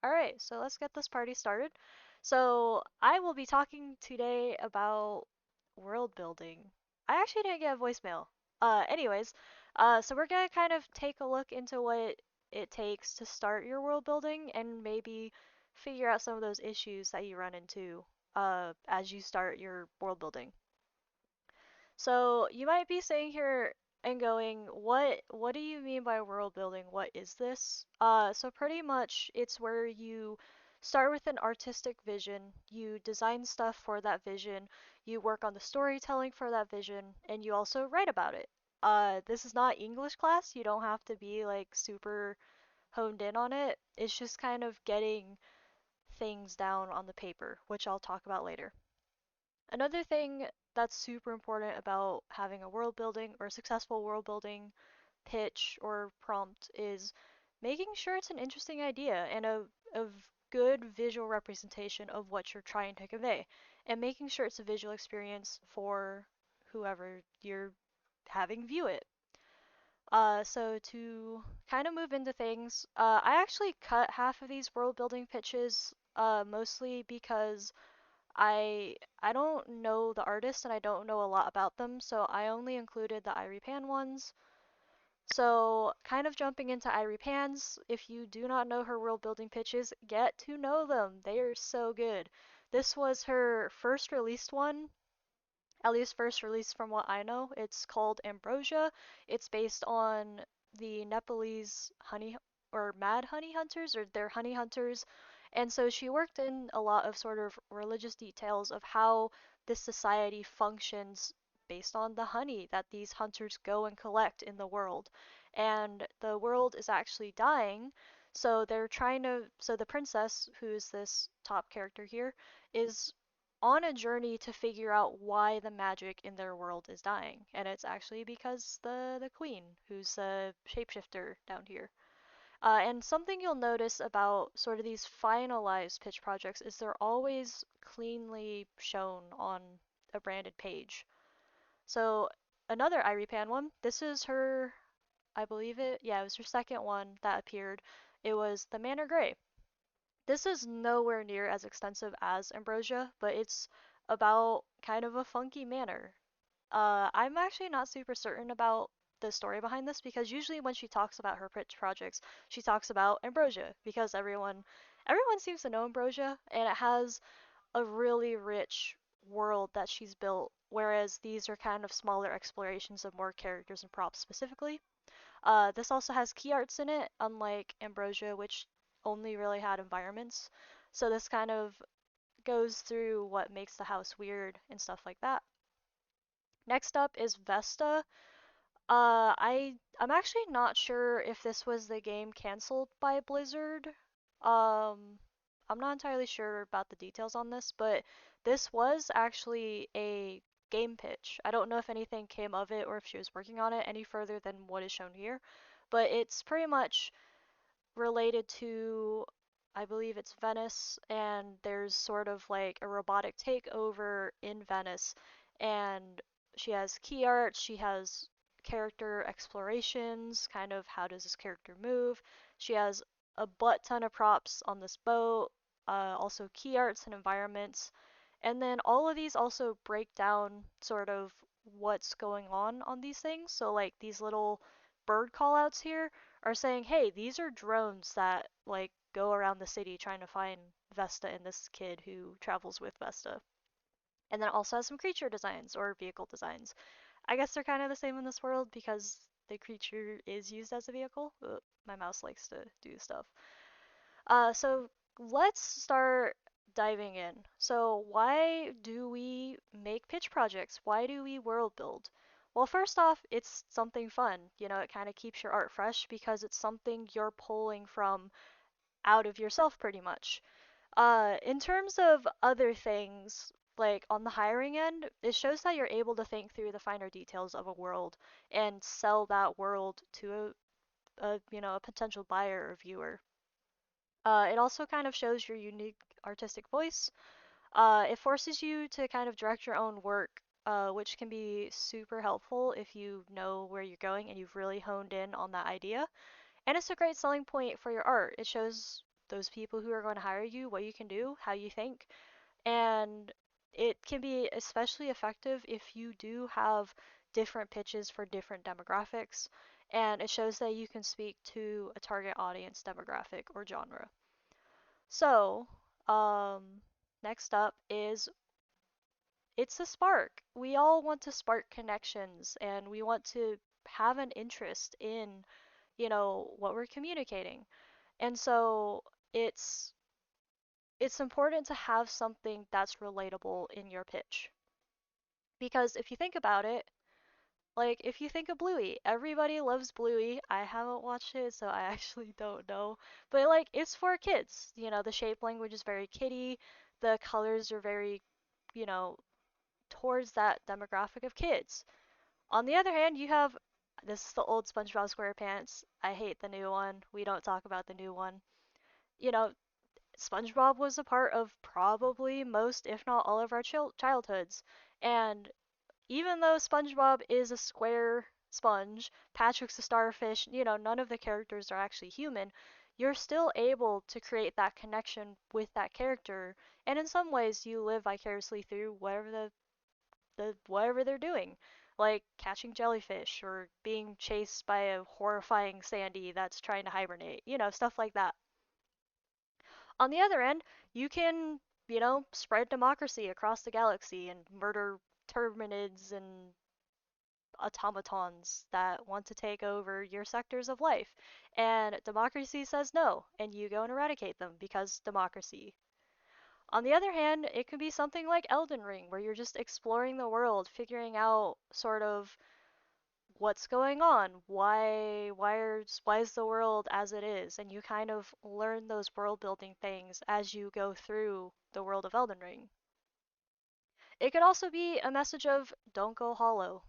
Alright, so let's get this party started. So, I will be talking today about world building. I actually didn't get a voicemail. So we're gonna kind of take a look into what it takes to start your world building and maybe figure out some of those issues that you run into as you start your world building. So you might be sitting here and going, what do you mean by world building? What is this? So pretty much it's where you start with an artistic vision, you design stuff for that vision, you work on the storytelling for that vision, and you also write about it. This is not English class. You don't have to be like super honed in on it. It's just kind of getting things down on the paper, which I'll talk about later. Another thing that's super important about having a world building or a successful world building pitch or prompt is making sure it's an interesting idea and a good visual representation of what you're trying to convey, and making sure it's a visual experience for whoever you're having view it. So to kind of move into things, I actually cut half of these world building pitches, mostly because I don't know the artist and I don't know a lot about them, so I only included the Irie Pan ones. So, kind of jumping into Irie Pans, if you do not know her world building pitches, get to know them. They are so good. This was her first released one, at least first release from what I know. It's called Ambrosia. It's based on the Nepalese honey or mad honey hunters or their honey hunters. And so she worked in a lot of sort of religious details of how this society functions based on the honey that these hunters go and collect in the world. And the world is actually dying. So the princess, who's this top character here, is on a journey to figure out why the magic in their world is dying. And it's actually because the queen, who's a shapeshifter down here. And something you'll notice about sort of these finalized pitch projects is they're always cleanly shown on a branded page. So another Iripan one, this is her, I believe it was her second one that appeared. It was the Manor Grey. This is nowhere near as extensive as Ambrosia, but it's about kind of a funky manor. I'm actually not super certain about the story behind this because usually when she talks about her pitch projects, she talks about Ambrosia because everyone seems to know Ambrosia and it has a really rich world that she's built, whereas these are kind of smaller explorations of more characters and props specifically. This also has key arts in it, unlike Ambrosia, which only really had environments. So this kind of goes through what makes the house weird and stuff like that. Next up is Vesta. I'm actually not sure if this was the game canceled by Blizzard. Um, I'm not entirely sure about the details on this, but this was actually a game pitch. I don't know if anything came of it or if she was working on it any further than what is shown here, but it's pretty much related to, I believe it's Venice, and there's sort of like a robotic takeover in Venice, and she has key art, she has character explorations, kind of how does this character move. She has a butt ton of props on this boat, also key arts and environments. And then all of these also break down sort of what's going on these things. So like these little bird callouts here are saying, hey, these are drones that like go around the city trying to find Vesta and this kid who travels with Vesta. And then it also has some creature designs or vehicle designs. I guess they're kind of the same in this world because the creature is used as a vehicle. Ugh, my mouse likes to do stuff. So let's start diving in. So why do we make pitch projects? Why do we world build? Well, first off, it's something fun. You know, it kind of keeps your art fresh because it's something you're pulling from out of yourself pretty much. In terms of other things, like on the hiring end, it shows that you're able to think through the finer details of a world and sell that world to a potential buyer or viewer. It also kind of shows your unique artistic voice. It forces you to kind of direct your own work, which can be super helpful if you know where you're going and you've really honed in on that idea. And it's a great selling point for your art. It shows those people who are going to hire you, what you can do, how you think, and it can be especially effective if you do have different pitches for different demographics, and it shows that you can speak to a target audience demographic or genre. So, next up is it's a spark. We all want to spark connections and we want to have an interest in, what we're communicating. And so it's it's important to have something that's relatable in your pitch. Because if you think about it, like if you think of Bluey, everybody loves Bluey. I haven't watched it, so I actually don't know. But like it's for kids. The shape language is very kiddie. The colors are very, you know, towards that demographic of kids. On the other hand, you have this is the old SpongeBob SquarePants. I hate the new one. We don't talk about the new one. You know, SpongeBob was a part of probably most, if not all, of our childhoods. And even though SpongeBob is a square sponge, Patrick's a starfish, none of the characters are actually human, you're still able to create that connection with that character. And in some ways, you live vicariously through whatever they're doing, like catching jellyfish or being chased by a horrifying Sandy that's trying to hibernate, stuff like that. On the other end, you can, spread democracy across the galaxy and murder terminids and automatons that want to take over your sectors of life. And democracy says no, and you go and eradicate them because democracy. On the other hand, it could be something like Elden Ring, where you're just exploring the world, figuring out sort of what's going on, why is the world as it is, and you kind of learn those world building things as you go through the world of Elden Ring. It could also be a message of don't go hollow,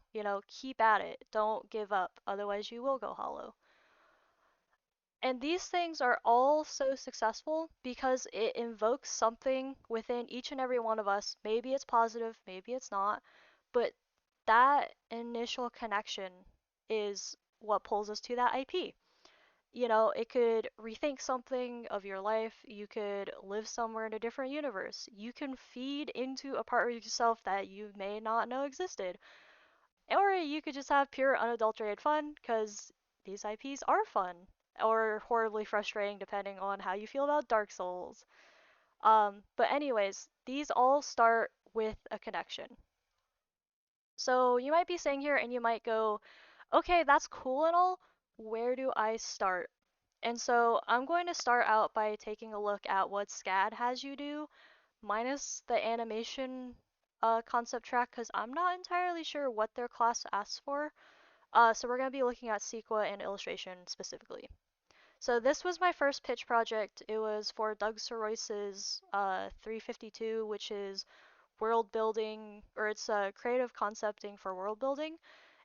keep at it, don't give up, otherwise you will go hollow. And these things are all so successful because it invokes something within each and every one of us. Maybe it's positive, maybe it's not, but that initial connection is what pulls us to that IP. It could rethink something of your life. You could live somewhere in a different universe. You can feed into a part of yourself that you may not know existed. Or you could just have pure unadulterated fun because these IPs are fun or horribly frustrating depending on how you feel about Dark Souls. But anyways, these all start with a connection. So you might be sitting here and you might go, okay, that's cool and all. Where do I start? And so I'm going to start out by taking a look at what SCAD has you do, minus the animation concept track, because I'm not entirely sure what their class asks for. So we're going to be looking at Sequa and illustration specifically. So this was my first pitch project. It was for Doug Sorois's 352, which is world building, or it's creative concepting for world building.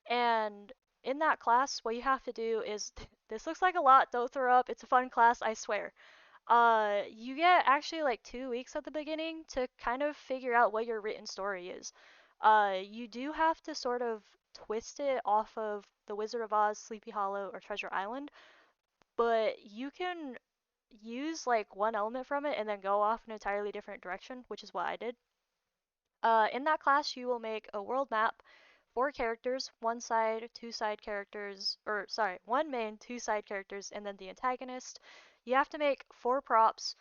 And in that class, what you have to do is this looks like a lot. Don't throw up. It's a fun class, I swear. You get actually like 2 weeks at the beginning to kind of figure out what your written story is. You do have to sort of twist it off of The Wizard of Oz, Sleepy Hollow, or Treasure Island, but you can use like one element from it and then go off an entirely different direction, which is what I did. In that class, you will make a world map, four characters, one side, two side characters, or sorry, one main, two side characters, and then the antagonist. You have to make four props.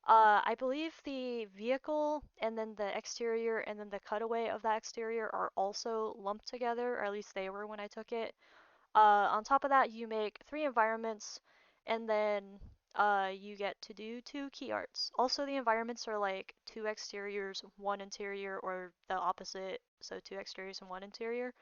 I believe the vehicle and then the exterior and then the cutaway of that exterior are also lumped together, or at least they were when I took it. On top of that, you make three environments, and then you get to do two key arts. Also, the environments are like two exteriors, one interior, or the opposite, so two exteriors and one interior.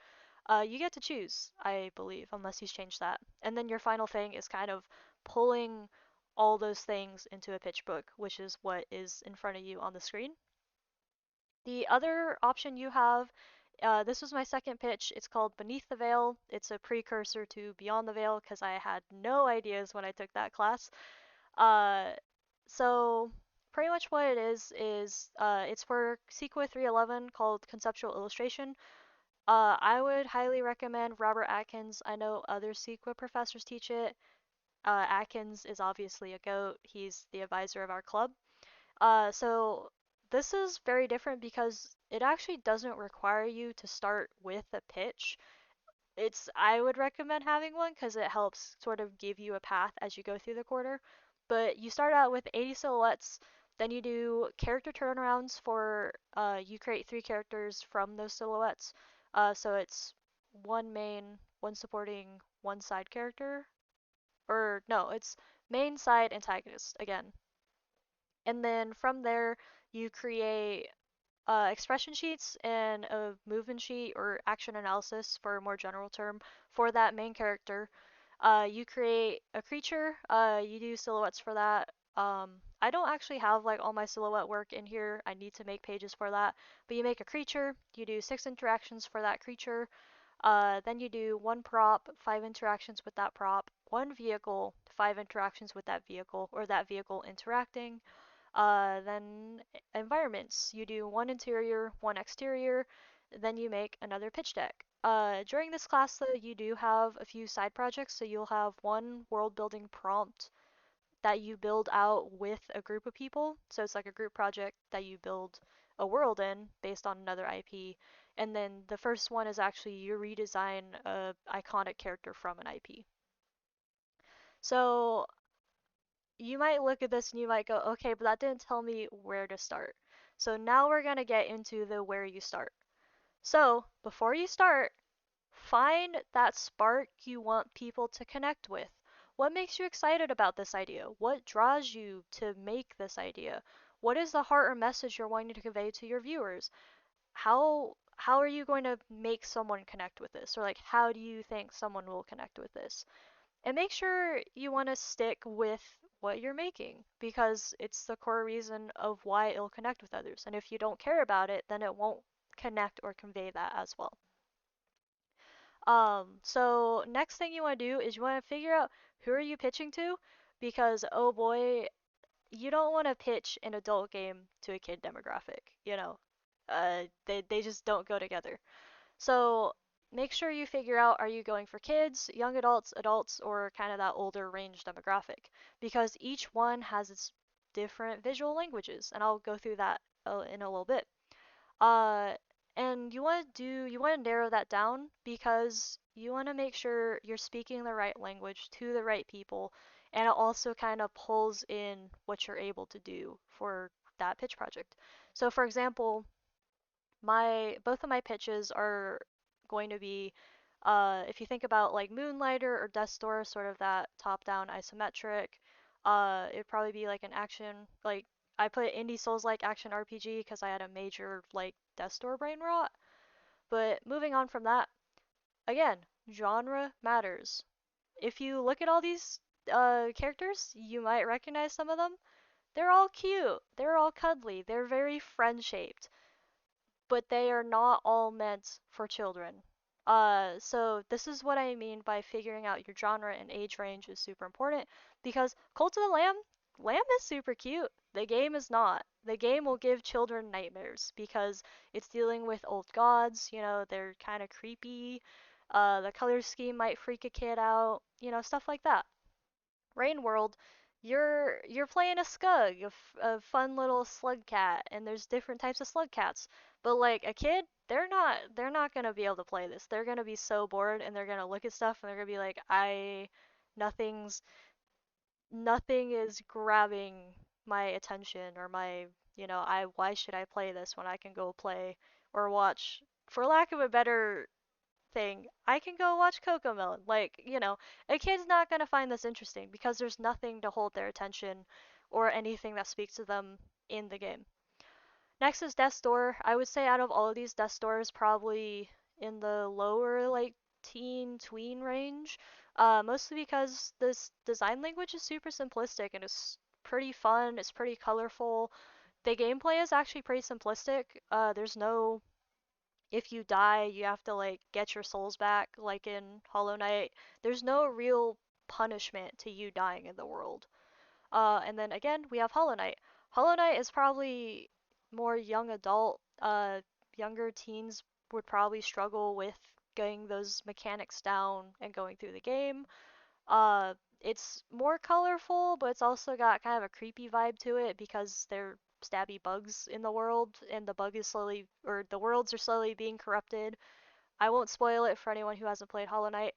You get to choose, I believe, unless he's changed that. And then your final thing is kind of pulling all those things into a pitch book, which is what is in front of you on the screen. The other option you have, this was my second pitch. It's called Beneath the Veil. It's a precursor to Beyond the Veil because I had no ideas when I took that class. Uh, so pretty much what it is it's for Sequa 311 called Conceptual Illustration. I would highly recommend Robert Atkins. I know other Sequa professors teach it. Atkins is obviously a goat. He's the advisor of our club. So this is very different because it actually doesn't require you to start with a pitch. I would recommend having one because it helps sort of give you a path as you go through the quarter. But you start out with 80 silhouettes, then you do character turnarounds for you create 3 characters from those silhouettes. So it's one main, one supporting, one side character. Or no, it's main, side, antagonist again. And then from there you create expression sheets and a movement sheet or action analysis for a more general term for that main character. You create a creature, you do silhouettes for that. I don't actually have like all my silhouette work in here. I need to make pages for that. But you make a creature, you do 6 interactions for that creature. Then you do 1 prop, 5 interactions with that prop, 1 vehicle, 5 interactions with that vehicle or that vehicle interacting. Then environments. You do 1 interior, 1 exterior, then you make another pitch deck. During this class, though, you do have a few side projects, so you'll have one world building prompt that you build out with a group of people. So it's like a group project that you build a world in based on another IP. And then the first one is actually you redesign a iconic character from an IP. So you might look at this and you might go, okay, but that didn't tell me where to start. So now we're going to get into the where you start. So before you start, find that spark you want people to connect with. What makes you excited about this idea? What draws you to make this idea? What is the heart or message you're wanting to convey to your viewers? How are you going to make someone connect with this? Or like how do you think someone will connect with this? And make sure you want to stick with what you're making because it's the core reason of why it'll connect with others. And if you don't care about it, then it won't connect or convey that as well. So next thing you want to do is you want to figure out who are you pitching to because oh boy, you don't want to pitch an adult game to a kid demographic, you know. They just don't go together. So make sure you figure out are you going for kids, young adults, adults, or kind of that older range demographic because each one has its different visual languages, and I'll go through that in a little bit. Uh, and you want to narrow that down because you want to make sure you're speaking the right language to the right people, and it also kind of pulls in what you're able to do for that pitch project. So for example, my both of my pitches are going to be if you think about like Moonlighter or Death's Door, sort of that top-down isometric, it'd probably be like an action like I put Indie Souls like action RPG because I had a major like Death's Door brain rot. But moving on from that, again, genre matters. If you look at all these characters, you might recognize some of them. They're all cute. They're all cuddly. They're very friend-shaped but they are not all meant for children. So this is what I mean by figuring out your genre and age range is super important because Cult of the Lamb is super cute. The game is not. The game will give children nightmares because it's dealing with old gods, you know, they're kind of creepy. The color scheme might freak a kid out, you know, stuff like that. Rain World, you're playing a Scug, a fun little slug cat, and there's different types of slug cats. But like a kid, they're not gonna be able to play this. They're gonna be so bored and they're gonna look at stuff and they're gonna be like, nothing's nothing is grabbing my attention or my why should I play this when I can go play or watch for lack of a better thing, I can go watch Cocomelon. Like, a kid's not gonna find this interesting because there's nothing to hold their attention or anything that speaks to them in the game. Next is Death's Door. I would say out of all of these, Death's Door is probably in the lower, like, teen, tween range. Mostly because this design language is super simplistic and it's pretty fun, it's pretty colorful. The gameplay is actually pretty simplistic. There's no if you die, you have to like get your souls back, like in Hollow Knight. There's no real punishment to you dying in the world. And then again, we have Hollow Knight. Hollow Knight is probably more young adult. Younger teens would probably struggle with getting those mechanics down and going through the game. It's more colorful, but it's also got kind of a creepy vibe to it because they're stabby bugs in the world, and the bug is slowly, or the worlds are slowly being corrupted. I won't spoil it for anyone who hasn't played Hollow Knight,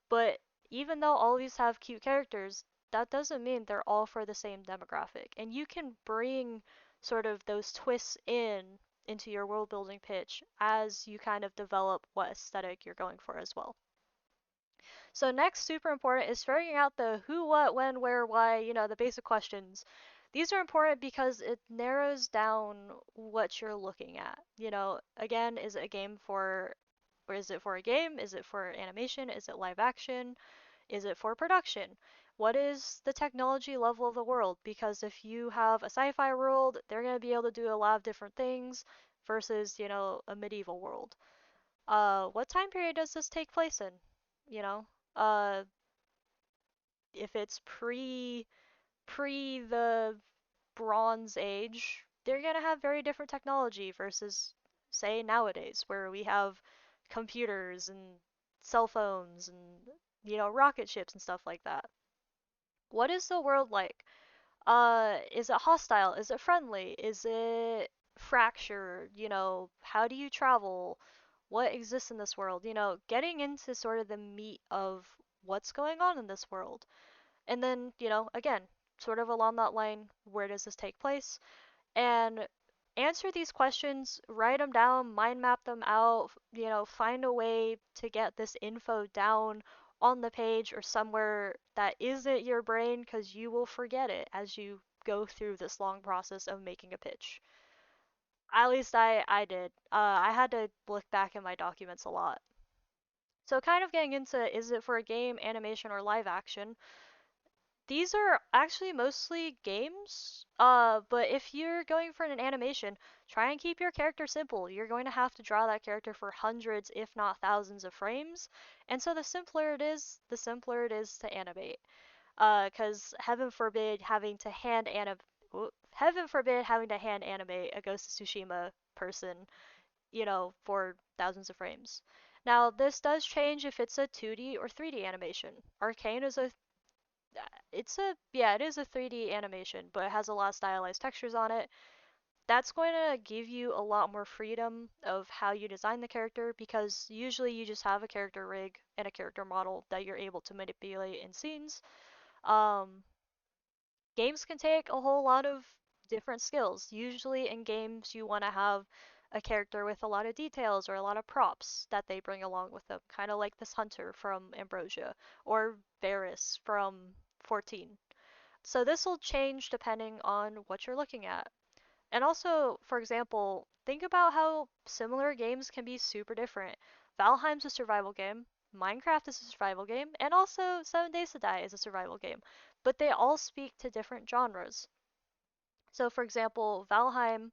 but even though all of these have cute characters, that doesn't mean they're all for the same demographic. And you can bring sort of those twists into your world building pitch as you kind of develop what aesthetic you're going for as well. So next, super important, is figuring out the who, what, when, where, why, the basic questions. These are important because it narrows down what you're looking at. Again, is it a game for, or is it for a game? Is it for animation? Is it live action? Is it for production? What is the technology level of the world? Because if you have a sci-fi world, they're going to be able to do a lot of different things versus, a medieval world. What time period does this take place in? You know, uh, if it's pre the Bronze Age, they're gonna have very different technology versus say nowadays where we have computers and cell phones and rocket ships and stuff like that. What is the world like? Is it hostile? Is it friendly? Is it fractured? How do you travel? What exists in this world? Getting into sort of the meat of what's going on in this world. And then, again, sort of along that line, where does this take place? And answer these questions, write them down, mind map them out, find a way to get this info down on the page or somewhere that isn't your brain because you will forget it as you go through this long process of making a pitch. At least I did. I had to look back in my documents a lot. So kind of getting into is it for a game, animation, or live action? These are actually mostly games, but if you're going for an animation, try and keep your character simple. You're going to have to draw that character for hundreds, if not thousands of frames, and so the simpler it is, the simpler it is to animate. Because heaven forbid having to hand animate a Ghost of Tsushima person, for thousands of frames. Now, this does change if it's a 2D or 3D animation. Arcane is a it is a 3D animation, but it has a lot of stylized textures on it. That's going to give you a lot more freedom of how you design the character because usually you just have a character rig and a character model that you're able to manipulate in scenes. Um, Games can take a whole lot of different skills. Usually in games you want to have a character with a lot of details or a lot of props that they bring along with them, kind of like this hunter from Ambrosia or Varys from 14. So this will change depending on what you're looking at. And also, for example, think about how similar games can be super different. Valheim's a survival game, Minecraft is a survival game, and also 7 Days to Die is a survival game. But they all speak to different genres. So for example, Valheim,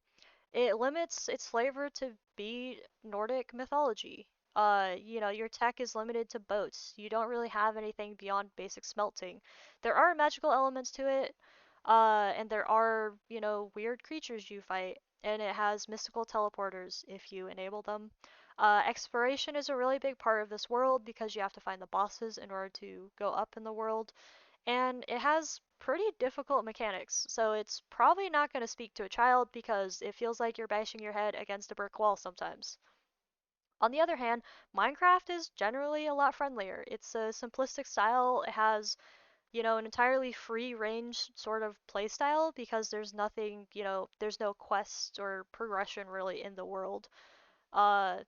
it limits its flavor to be Nordic mythology. Your tech is limited to boats. You don't really have anything beyond basic smelting. There are magical elements to it, and there are, weird creatures you fight, and it has mystical teleporters if you enable them. Exploration is a really big part of this world because you have to find the bosses in order to go up in the world and it has pretty difficult mechanics, so it's probably not going to speak to a child because it feels like you're bashing your head against a brick wall sometimes. On the other hand, Minecraft is generally a lot friendlier. It's a simplistic style. It has, an entirely free range sort of playstyle because there's nothing, there's no quest or progression really in the world. Uh,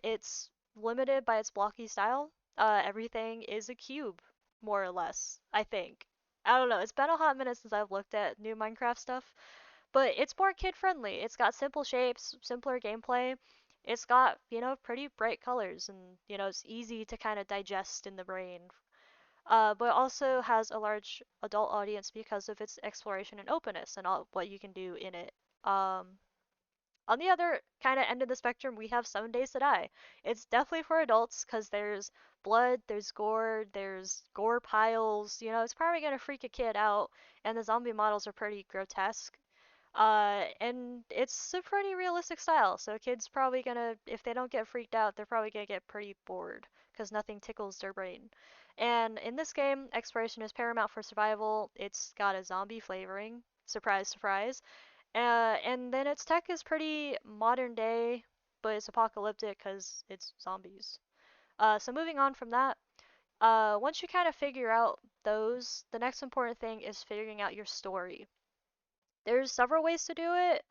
it's limited by its blocky style. Everything is a cube, more or less, I think. I don't know, it's been a hot minute since I've looked at new Minecraft stuff, but it's more kid friendly. It's got simple shapes, simpler gameplay. It's got, pretty bright colors and, it's easy to kind of digest in the brain. But also has a large adult audience because of its exploration and openness and all what you can do in it. Um, on the other kind of end of the spectrum, we have 7 Days to Die. It's definitely for adults because there's blood, there's gore piles. It's probably gonna freak a kid out, and the zombie models are pretty grotesque. And it's a pretty realistic style, so kids probably gonna, if they don't get freaked out, they're probably gonna get pretty bored because nothing tickles their brain. And in this game, exploration is paramount for survival. It's got a zombie flavoring. Surprise, surprise. And then its tech is pretty modern day, but it's apocalyptic because it's zombies. So moving on from that, once you kind of figure out those, the next important thing is figuring out your story. There's several ways to do it.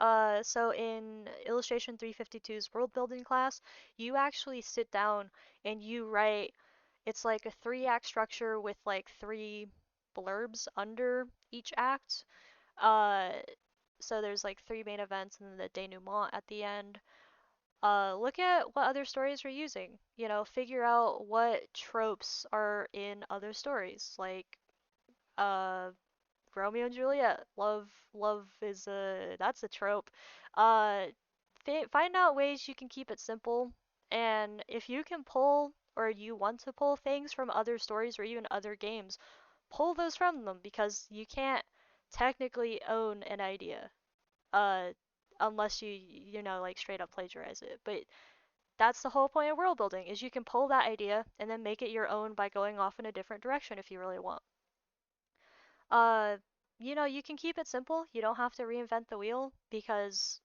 So in Illustration 352's world building class, you actually sit down and you write, it's like a three-act structure with like three blurbs under each act. Uh, so there's like three main events and then the denouement at the end. Look at what other stories you're using. You know, figure out what tropes are in other stories. Like, uh, Romeo and Juliet. Love is that's a trope. Uh, find out ways you can keep it simple, and if you can pull or you want to pull things from other stories or even other games, pull those from them because you can't technically own an idea, uh, unless you know like straight up plagiarize it. But that's the whole point of world building is you can pull that idea and then make it your own by going off in a different direction if you really want. Uh, you know, you can keep it simple. You don't have to reinvent the wheel because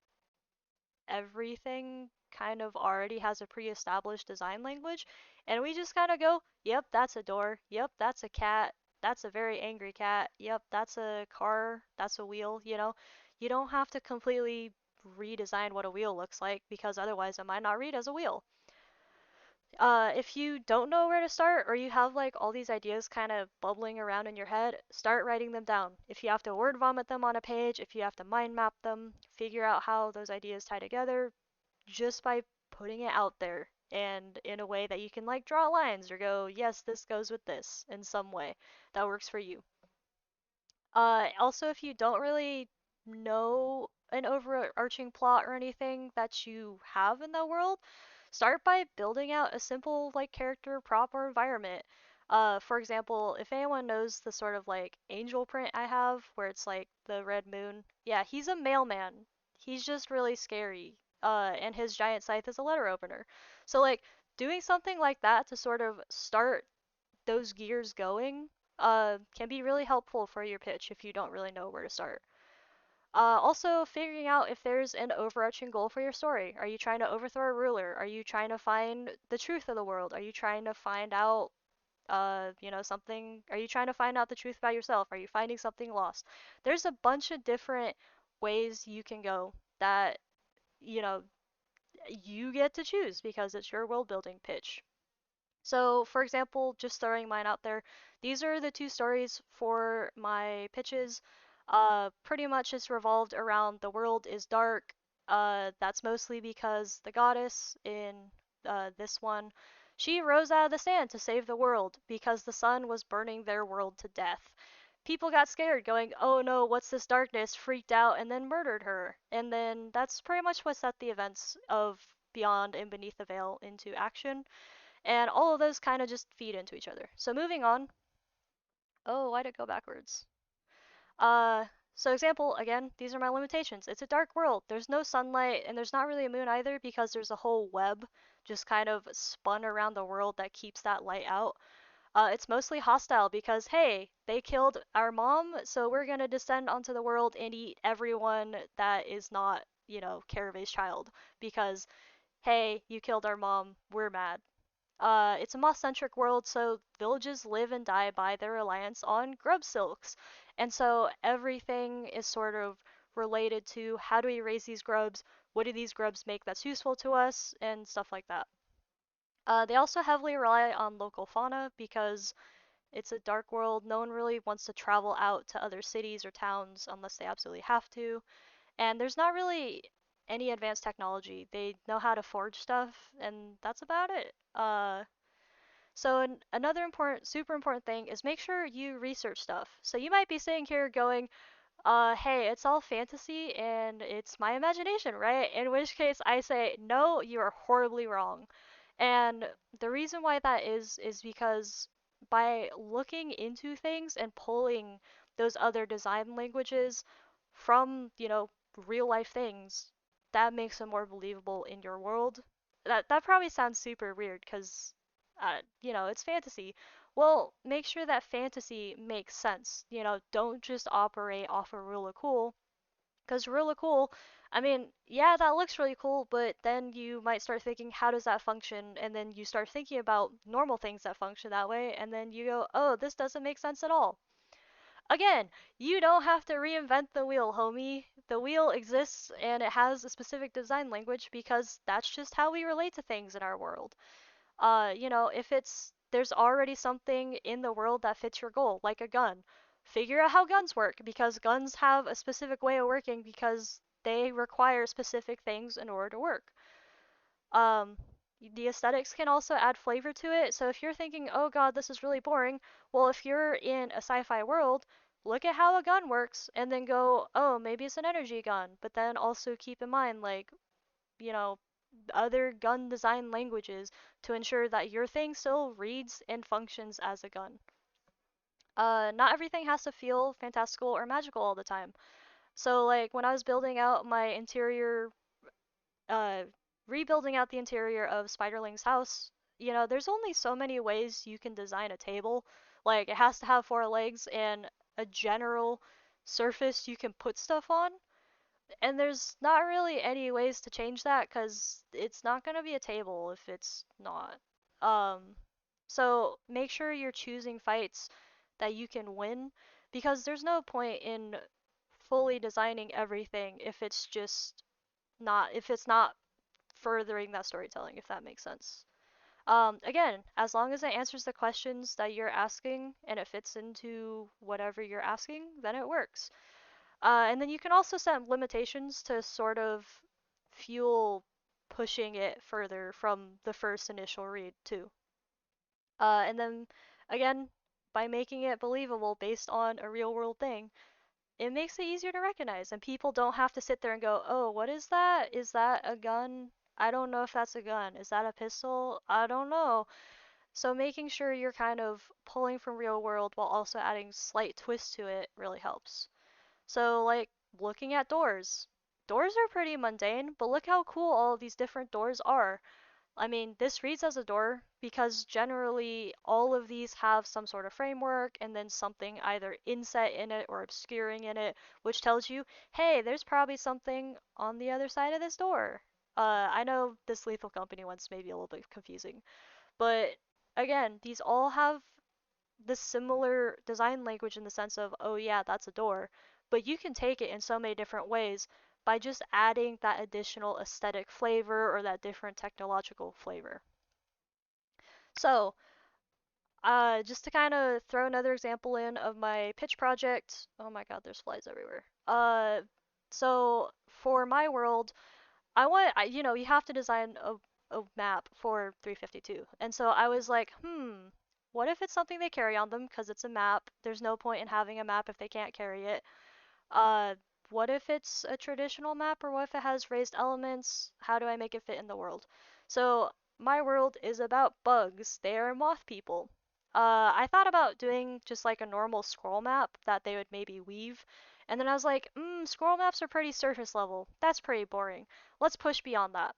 everything kind of already has a pre-established design language, and we just kind of go, yep, that's a door. Yep, that's a cat. That's a very angry cat. Yep, that's a car. That's a wheel, you know. You don't have to completely redesign what a wheel looks like because otherwise it might not read as a wheel. If you don't know where to start or you have like all these ideas kind of bubbling around in your head, start writing them down. If you have to word vomit them on a page, if you have to mind map them, figure out how those ideas tie together just by putting it out there and in a way that you can like draw lines or go, yes, this goes with this in some way that works for you. Also, if you don't really know an overarching plot or anything that you have in the world, start by building out a simple like character prop or environment. For example, if anyone knows the sort of like angel print I have, where it's like the red moon, yeah, he's a mailman. He's just really scary. And his giant scythe is a letter opener. So like doing something like that to sort of start those gears going can be really helpful for your pitch if you don't really know where to start. Also, figuring out if there's an overarching goal for your story. Are you trying to overthrow a ruler? Are you trying to find the truth of the world? Are you trying to find out, you know, something? Are you trying to find out the truth about yourself? Are you finding something lost? There's a bunch of different ways you can go that, you know, you get to choose because it's your world building pitch. So, for example, just throwing mine out there, these are the two stories for my pitches. Pretty much it's revolved around the world is dark. That's mostly because the goddess in this one, she rose out of the sand to save the world because the sun was burning their world to death. People got scared, going, oh no, what's this darkness? Freaked out, and then murdered her. And then that's pretty much what set the events of Beyond and Beneath the Veil into action. And all of those kind of just feed into each other. So moving on. Oh, why'd it go backwards? Uh, so example, again, these are my limitations. It's a dark world. There's no sunlight, and there's not really a moon either because there's a whole web just kind of spun around the world that keeps that light out. It's mostly hostile because, hey, they killed our mom, so we're gonna descend onto the world and eat everyone that is not, you know, Carave's child. Because, hey, you killed our mom, we're mad. It's a moth-centric world, so villages live and die by their reliance on grub silks. And so everything is sort of related to how do we raise these grubs, what do these grubs make that's useful to us, and stuff like that. They also heavily rely on local fauna because it's a dark world. No one really wants to travel out to other cities or towns unless they absolutely have to. And there's not really any advanced technology. They know how to forge stuff, and that's about it. Another important, super important thing is make sure you research stuff. So you might be sitting here going, hey, it's all fantasy and it's my imagination, right? In which case I say, no, you are horribly wrong. And the reason why that is because by looking into things and pulling those other design languages from, you know, real life things, that makes them more believable in your world. That probably sounds super weird because, you know, it's fantasy, Well, make sure that fantasy makes sense. Don't just operate off a rule of cool. Because rule of cool, I mean, yeah, that looks really cool, but then you might start thinking, how does that function? And then you start thinking about normal things that function that way, and then you go, oh, this doesn't make sense at all. Again, you don't have to reinvent the wheel, homie. The wheel exists and it has a specific design language because that's just how we relate to things in our world. If there's already something in the world that fits your goal, like a gun, figure out how guns work because guns have a specific way of working because they require specific things in order to work. Um, the aesthetics can also add flavor to it. So if you're thinking, oh god, this is really boring, well, if you're in a sci-fi world, look at how a gun works and then go, oh, maybe it's an energy gun. But then also keep in mind, like, you know, other gun design languages to ensure that your thing still reads and functions as a gun. Not everything has to feel fantastical or magical all the time. So, like, when I was building out my interior uh, rebuilding out the interior of Spiderling's house, there's only so many ways you can design a table. Like, it has to have four legs and a general surface you can put stuff on. And there's not really any ways to change that because it's not going to be a table if it's not. Um, so make sure you're choosing fights that you can win because there's no point in fully designing everything if it's not furthering that storytelling, if that makes sense. Again, as long as it answers the questions that you're asking and it fits into whatever you're asking, then it works. And then you can also set limitations to sort of fuel pushing it further from the first initial read, too. And then, again, by making it believable based on a real world thing, it makes it easier to recognize, and people don't have to sit there and go, oh, what is that? Is that a gun? I don't know if that's a gun. Is that a pistol? I don't know. So making sure you're kind of pulling from real world while also adding slight twists to it really helps. So like looking at doors. Doors are pretty mundane, but look how cool all of these different doors are. I mean, this reads as a door because generally all of these have some sort of framework and then something either inset in it or obscuring in it, which tells you, hey, there's probably something on the other side of this door. I know this Lethal Company one's maybe a little bit confusing, but again, these all have this similar design language in the sense of, oh yeah, that's a door, but you can take it in so many different ways by just adding that additional aesthetic flavor or that different technological flavor. So, just to kind of throw another example in of my pitch project. Oh my god, there's flies everywhere. So for my world, you have to design a map for 352. And so I was like, what if it's something they carry on them because it's a map? There's no point in having a map if they can't carry it. Uh, what if it's a traditional map or what if it has raised elements? How do I make it fit in the world? So my world is about bugs. They are moth people. I thought about doing just like a normal scroll map that they would maybe weave. And then I was like, scroll maps are pretty surface level. That's pretty boring. Let's push beyond that.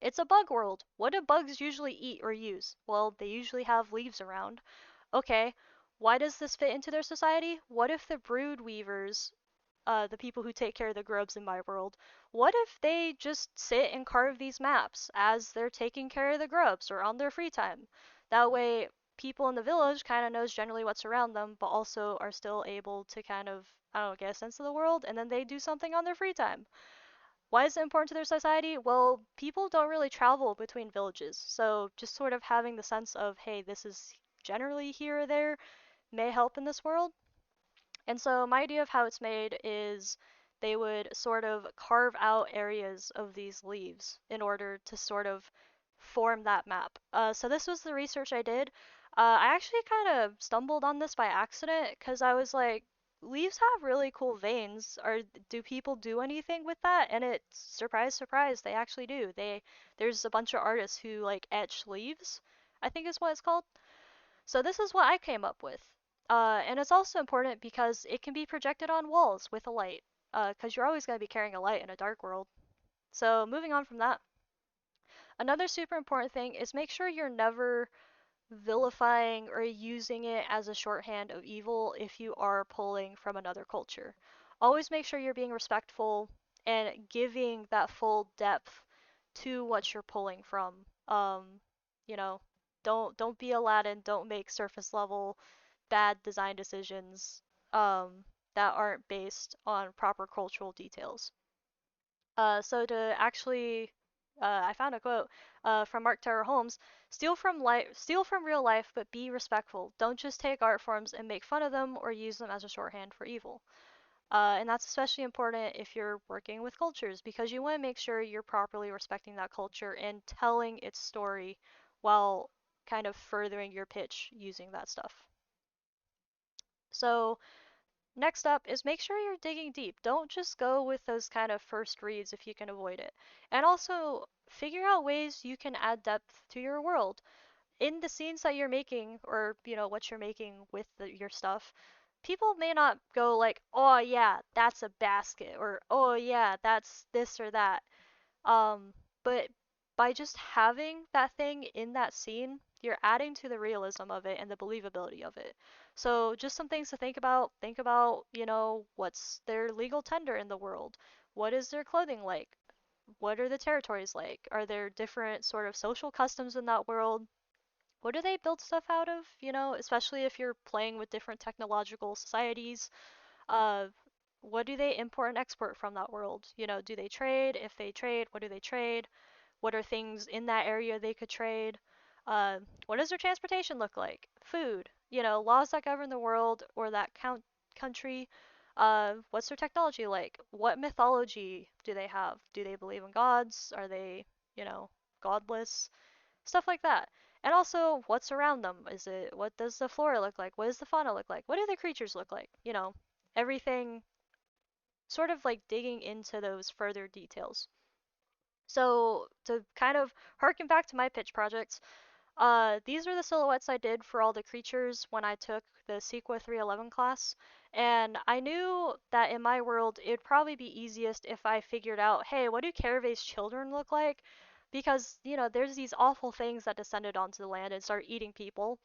It's a bug world. What do bugs usually eat or use? Well, they usually have leaves around. Okay, why does this fit into their society? What if the brood weavers, the people who take care of the grubs in my world, what if they just sit and carve these maps as they're taking care of the grubs or on their free time? That way, people in the village kind of knows generally what's around them, but also are still able to kind of, I don't know, get a sense of the world, and then they do something on their free time. Why is it important to their society? Well, people don't really travel between villages, so just sort of having the sense of, hey, this is generally here or there may help in this world. And so my idea of how it's made is they would sort of carve out areas of these leaves in order to sort of form that map. So this was the research I did. I actually kind of stumbled on this by accident because I was like, leaves have really cool veins. Or do people do anything with that? And it's surprise, surprise, they actually do. There's a bunch of artists who like etch leaves, I think is what it's called. So this is what I came up with. And it's also important because it can be projected on walls with a light, because you're always going to be carrying a light in a dark world. So moving on from that, another super important thing is make sure you're never vilifying or using it as a shorthand of evil if you are pulling from another culture. Always make sure you're being respectful and giving that full depth to what you're pulling from. You know, don't be Aladdin, don't make surface level bad design decisions that aren't based on proper cultural details. So to actually, I found a quote from Mark Terror Holmes: steal from real life, but be respectful. Don't just take art forms and make fun of them or use them as a shorthand for evil." And that's especially important if you're working with cultures because you want to make sure you're properly respecting that culture and telling its story while kind of furthering your pitch using that stuff. So next up is make sure you're digging deep. Don't just go with those kind of first reads if you can avoid it. And also figure out ways you can add depth to your world. In the scenes that you're making or, what you're making with your stuff, people may not go like, "Oh yeah, that's a basket," or "Oh yeah, that's this or that." But by just having that thing in that scene, you're adding to the realism of it and the believability of it. So just some things to think about. Think about, what's their legal tender in the world? What is their clothing like? What are the territories like? Are there different sort of social customs in that world? What do they build stuff out of? Especially if you're playing with different technological societies. Uh, what do they import and export from that world? Do they trade? If they trade, what do they trade? What are things in that area they could trade? Uh, what does their transportation look like? Food, laws that govern the world or that country. What's their technology like? What mythology do they have? Do they believe in gods? Are they, godless? Stuff like that. And also, what's around them? What does the flora look like? What does the fauna look like? What do the creatures look like? Everything sort of like digging into those further details. So to kind of harken back to my pitch projects, these are the silhouettes I did for all the creatures when I took the Sequa 311 class, and I knew that in my world it'd probably be easiest if I figured out, hey, what do Carave's children look like? Because, there's these awful things that descended onto the land and started eating people.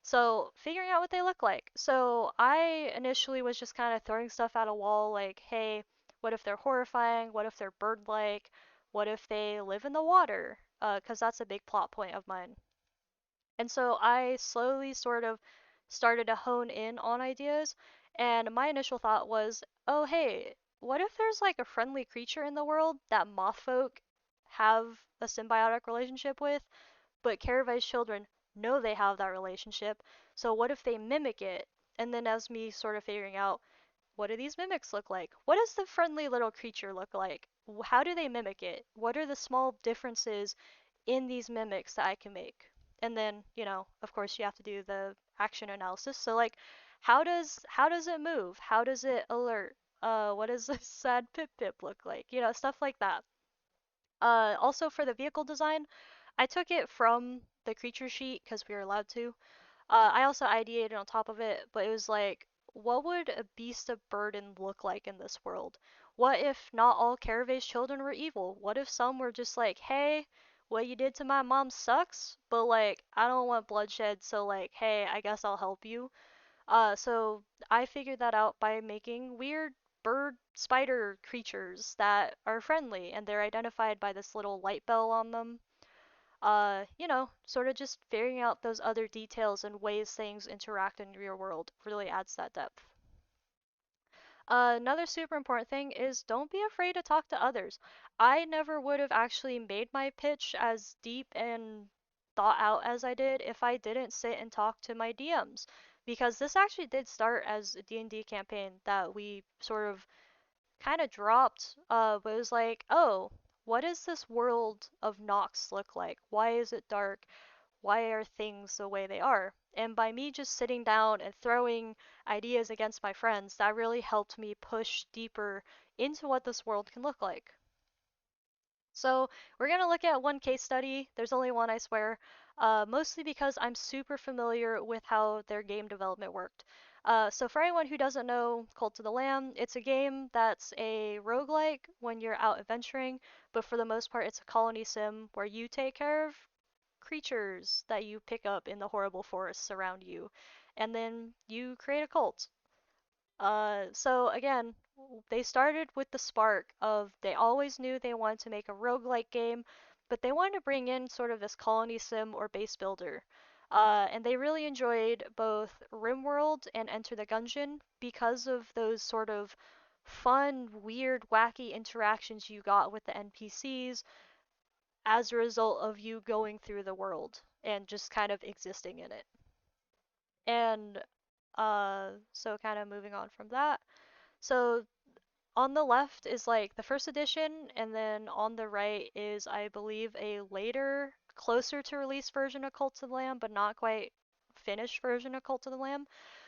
So figuring out what they look like. So I initially was just kind of throwing stuff at a wall like, hey, what if they're horrifying? What if they're bird-like? What if they live in the water? Because that's a big plot point of mine. And so I slowly sort of started to hone in on ideas, and my initial thought was, oh hey, what if there's like a friendly creature in the world that moth folk have a symbiotic relationship with, but Caravai's children know they have that relationship, so what if they mimic it? And then as me sort of figuring out, what do these mimics look like? What does the friendly little creature look like? How do they mimic it? What are the small differences in these mimics that I can make? And then, of course you have to do the action analysis. So like how does it move? How does it alert? What does a sad Pip Pip look like? Stuff like that. Also for the vehicle design, I took it from the creature sheet because we were allowed to. I also ideated on top of it, but it was like, what would a beast of burden look like in this world? What if not all Carave's children were evil? What if some were just like, hey, what you did to my mom sucks, but like, I don't want bloodshed, so like, hey, I guess I'll help you. So I figured that out by making weird bird spider creatures that are friendly, and they're identified by this little light bell on them. Sort of just figuring out those other details and ways things interact in your world really adds that depth. Another super important thing is don't be afraid to talk to others. I never would have actually made my pitch as deep and thought out as I did if I didn't sit and talk to my DMs. Because this actually did start as a D&D campaign that we sort of kind of dropped, but it was like, oh, what does this world of Nox look like? Why is it dark? Why are things the way they are? And by me just sitting down and throwing ideas against my friends, that really helped me push deeper into what this world can look like. So we're going to look at one case study. There's only one, I swear, mostly because I'm super familiar with how their game development worked. So for anyone who doesn't know Cult of the Lamb, it's a game that's a roguelike when you're out adventuring, but for the most part it's a colony sim where you take care of creatures that you pick up in the horrible forests around you, and then you create a cult. So again, they started with the spark of they always knew they wanted to make a roguelike game, but they wanted to bring in sort of this colony sim or base builder. And they really enjoyed both RimWorld and Enter the Gungeon because of those sort of fun, weird, wacky interactions you got with the NPCs as a result of you going through the world and just kind of existing in it. And so kind of moving on from that. So on the left is like the first edition, and then on the right is, I believe, a later, closer to release version of Cult of the Lamb, but not quite finished version of Cult of the Lamb.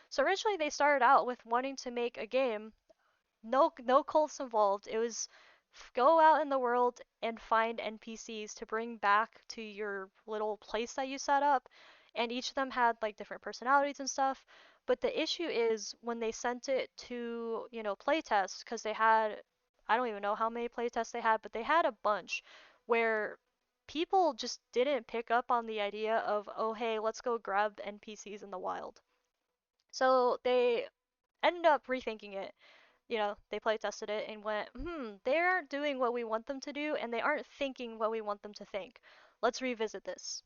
So originally they started out with wanting to make a game, no cults involved. It was go out in the world and find NPCs to bring back to your little place that you set up, and each of them had like different personalities and stuff. But the issue is when they sent it to, playtests, because they had, I don't even know how many playtests they had, but they had a bunch where people just didn't pick up on the idea of, oh hey, let's go grab NPCs in the wild. So they ended up rethinking it. They play tested it and went, they aren't doing what we want them to do, and they aren't thinking what we want them to think. Let's revisit this.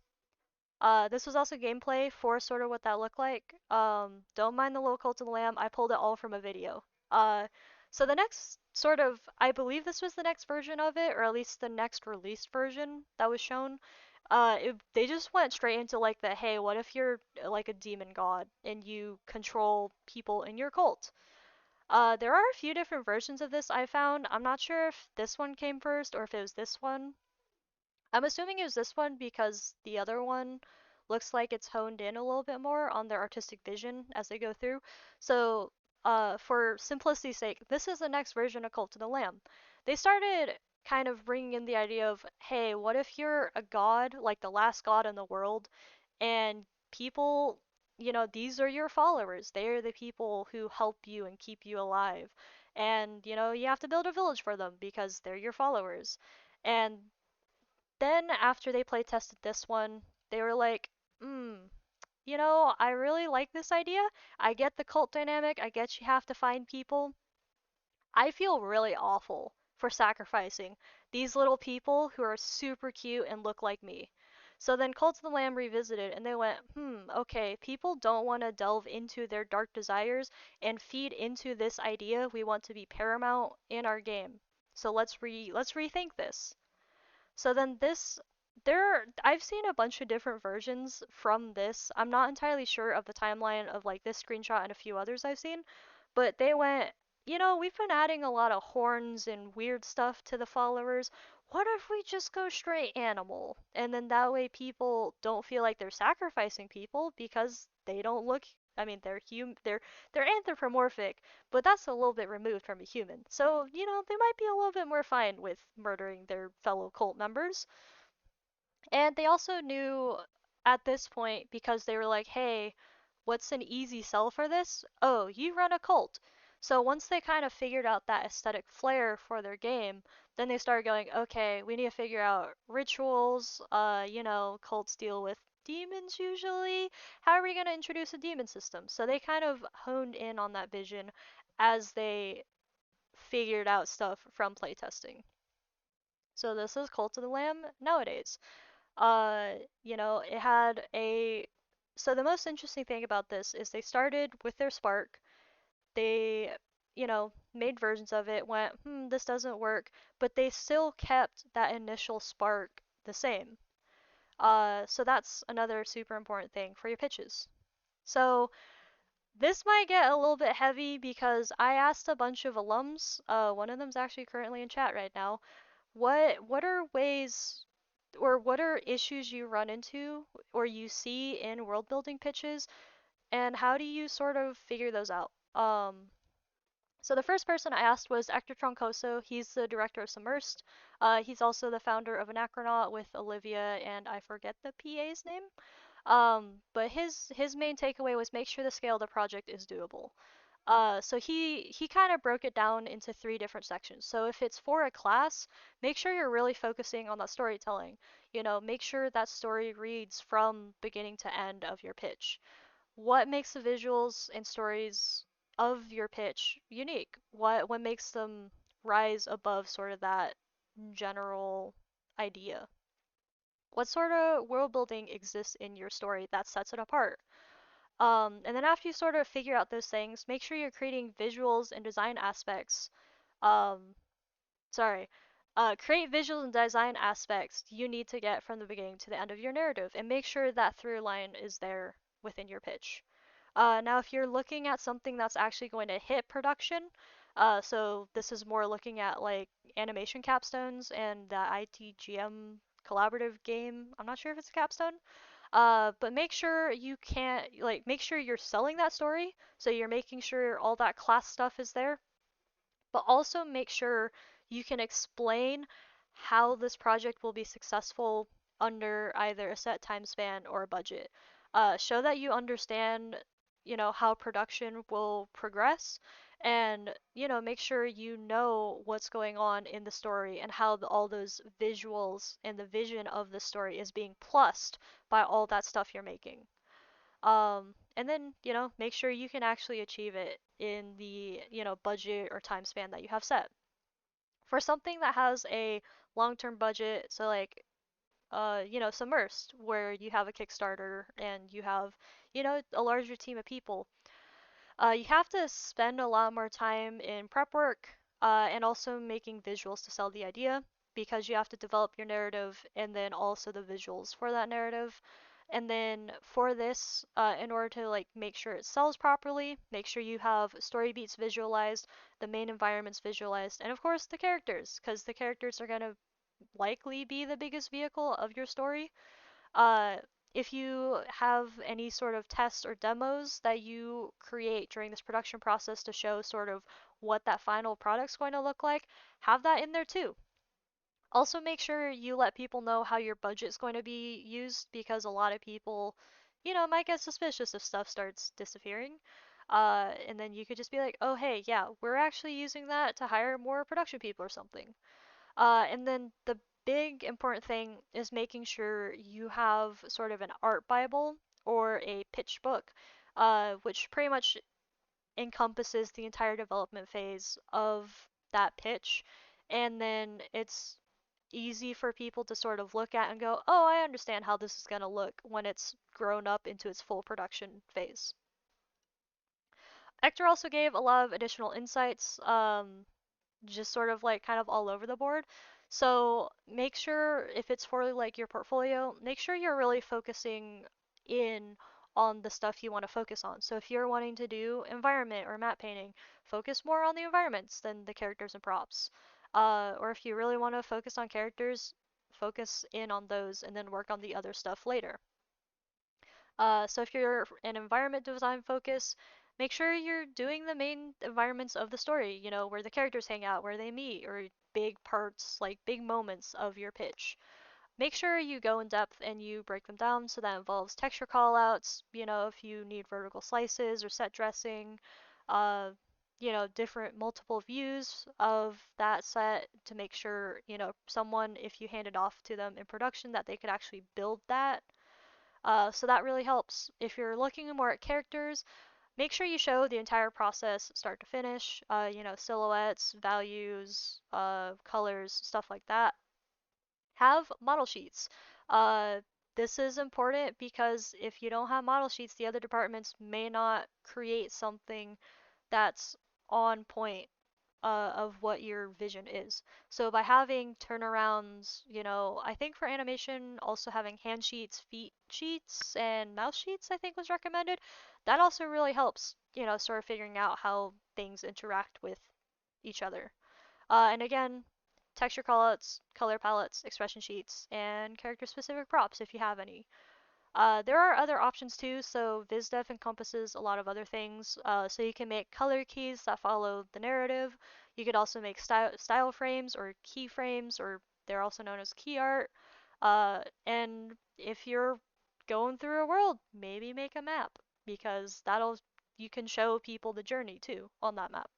This was also gameplay for sort of what that looked like. Don't mind the little cult of the lamb. I pulled it all from a video. So the next sort of, I believe this was the next version of it, or at least the next released version that was shown. They just went straight into like the, hey, what if you're like a demon god and you control people in your cult? There are a few different versions of this I found. I'm not sure if this one came first or if it was this one. I'm assuming it was this one because the other one looks like it's honed in a little bit more on their artistic vision as they go through. So, for simplicity's sake, this is the next version of Cult of the Lamb. They started kind of bringing in the idea of, hey, what if you're a god, like the last god in the world, and people, these are your followers. They are the people who help you and keep you alive. And, you have to build a village for them because they're your followers. And then after they play tested this one, they were like, I really like this idea. I get the cult dynamic. I get you have to find people. I feel really awful for sacrificing these little people who are super cute and look like me. So then Cult of the Lamb revisited and they went, okay, people don't want to delve into their dark desires and feed into this idea we want to be paramount in our game. So let's rethink this. So then I've seen a bunch of different versions from this. I'm not entirely sure of the timeline of like this screenshot and a few others I've seen, but they went, we've been adding a lot of horns and weird stuff to the followers. What if we just go straight animal? And then that way people don't feel like they're sacrificing people because they don't look, I mean, they're anthropomorphic, but that's a little bit removed from a human. So, they might be a little bit more fine with murdering their fellow cult members. And they also knew at this point, because they were like, hey, what's an easy sell for this? Oh, you run a cult. So once they kind of figured out that aesthetic flair for their game, then they started going, okay, we need to figure out rituals. Cults deal with demons usually. How are we going to introduce a demon system? So they kind of honed in on that vision as they figured out stuff from playtesting. So this is Cult of the Lamb nowadays. It had a. So the most interesting thing about this is they started with their Spark. They, made versions of it, went, this doesn't work, but they still kept that initial Spark the same. So that's another super important thing for your pitches. So this might get a little bit heavy because I asked a bunch of alums. One of them's actually currently in chat right now. What are ways or what are issues you run into or you see in world building pitches, and how do you sort of figure those out? So the first person I asked was Hector Troncoso. He's the director of Submersed. He's also the founder of Anachronaut with Olivia, and I forget the PA's name. But his main takeaway was make sure the scale of the project is doable. So he kind of broke it down into three different sections. So if it's for a class, make sure you're really focusing on that storytelling. Make sure that story reads from beginning to end of your pitch. What makes the visuals and stories of your pitch unique? What makes them rise above sort of that general idea? What sort of world building exists in your story that sets it apart? And then after you sort of figure out those things, make sure you're creating visuals and design aspects. Um, sorry. Create visuals and design aspects you need to get from the beginning to the end of your narrative, and make sure that through line is there within your pitch. Now, if you're looking at something that's actually going to hit production, so this is more looking at like animation capstones and the ITGM collaborative game. I'm not sure if it's a capstone. But make sure you can't like make sure you're selling that story, so you're making sure all that class stuff is there, but also make sure you can explain how this project will be successful under either a set time span or a budget. Show that you understand, how production will progress, and, make sure you know what's going on in the story and how all those visuals and the vision of the story is being plussed by all that stuff you're making. And then, make sure you can actually achieve it in the, budget or time span that you have set. For something that has a long-term budget, so like, Submersed, where you have a Kickstarter and you have, a larger team of people, you have to spend a lot more time in prep work, and also making visuals to sell the idea, because you have to develop your narrative and then also the visuals for that narrative. And then for this, in order to like make sure it sells properly, make sure you have story beats visualized, the main environments visualized, and of course the characters, because the characters are going to likely be the biggest vehicle of your story. uh, if you have any sort of tests or demos that you create during this production process to show sort of what that final product's going to look like, have that in there too. Also, make sure you let people know how your budget's going to be used, because a lot of people, might get suspicious if stuff starts disappearing. And then you could just be like, oh, hey, yeah, we're actually using that to hire more production people or something. And then the big important thing is making sure you have sort of an art Bible or a pitch book, which pretty much encompasses the entire development phase of that pitch. And then it's easy for people to sort of look at and go, oh, I understand how this is going to look when it's grown up into its full production phase. Hector also gave a lot of additional insights, just sort of like kind of all over the board. So make sure if it's for like your portfolio, make sure you're really focusing in on the stuff you want to focus on. So if you're wanting to do environment or map painting, focus more on the environments than the characters and props. Or if you really want to focus on characters, focus in on those and then work on the other stuff later. So if you're an environment design focus, make sure you're doing the main environments of the story, where the characters hang out, where they meet, or big parts, like big moments of your pitch. Make sure you go in depth and you break them down, so that involves texture callouts, if you need vertical slices or set dressing, uh, different multiple views of that set to make sure, someone, if you hand it off to them in production, that they could actually build that. So that really helps. If you're looking more at characters, make sure you show the entire process start to finish, silhouettes, values, colors, stuff like that. Have model sheets. Uh, this is important because if you don't have model sheets, the other departments may not create something that's on point, of what your vision is. So by having turnarounds, I think for animation, also having hand sheets, feet sheets, and mouse sheets, I think was recommended. That also really helps, sort of figuring out how things interact with each other. And again, texture callouts, color palettes, expression sheets, and character specific props if you have any. There are other options too, so VizDev encompasses a lot of other things. So you can make color keys that follow the narrative. You could also make style frames or keyframes, or they're also known as key art. And if you're going through a world, maybe make a map, because that'll you can show people the journey too on that map.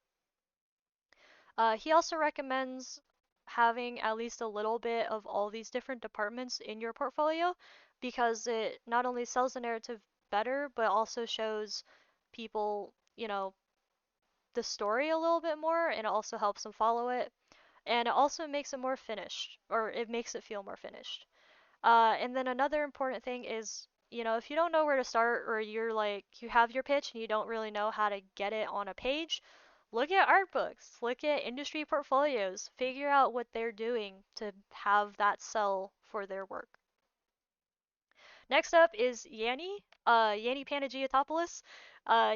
He also recommends having at least a little bit of all these different departments in your portfolio because it not only sells the narrative better, but also shows people, the story a little bit more, and it also helps them follow it. And it also makes it more finished, or it makes it feel more finished. And then another important thing is, if you don't know where to start, or you're like, you have your pitch and you don't really know how to get it on a page, look at art books, look at industry portfolios, figure out what they're doing to have that sell for their work. Next up is Yanni Panagiotopoulos.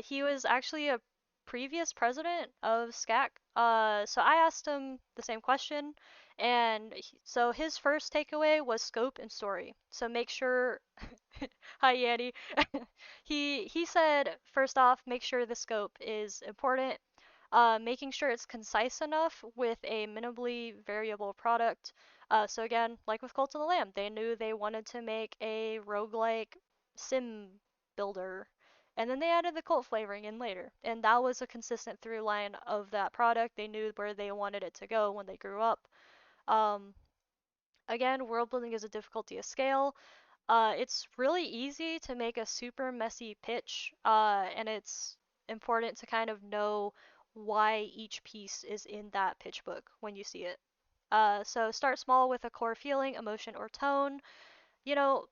He was actually a previous president of SCAC. So I asked him the same question, and so his first takeaway was scope and story. So make sure, hi Yanni. He said first off, make sure the scope is important. Making sure it's concise enough with a minimally variable product. So again, like with Cult of the Lamb, they knew they wanted to make a roguelike sim builder. And then they added the cult flavoring in later. And that was a consistent through line of that product. They knew where they wanted it to go when they grew up. Um, Again, world building is a difficulty of scale. It's really easy to make a super messy pitch, and it's important to kind of know why each piece is in that pitch book when you see it. So start small with a core feeling, emotion, or tone.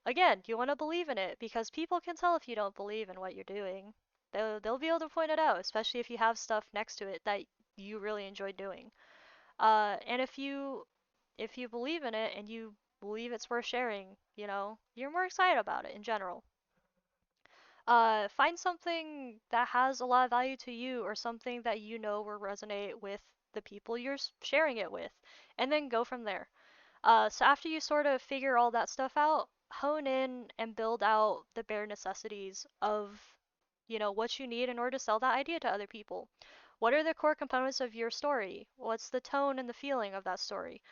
Again, you want to believe in it because people can tell if you don't believe in what you're doing. They'll be able to point it out, especially if you have stuff next to it that you really enjoy doing. And if you believe in it and you believe it's worth sharing, you're more excited about it in general. Find something that has a lot of value to you or something that you know will resonate with the people you're sharing it with, and then go from there. So after you sort of figure all that stuff out, hone in and build out the bare necessities of, what you need in order to sell that idea to other people. What are the core components of your story? What's the tone and the feeling of that story?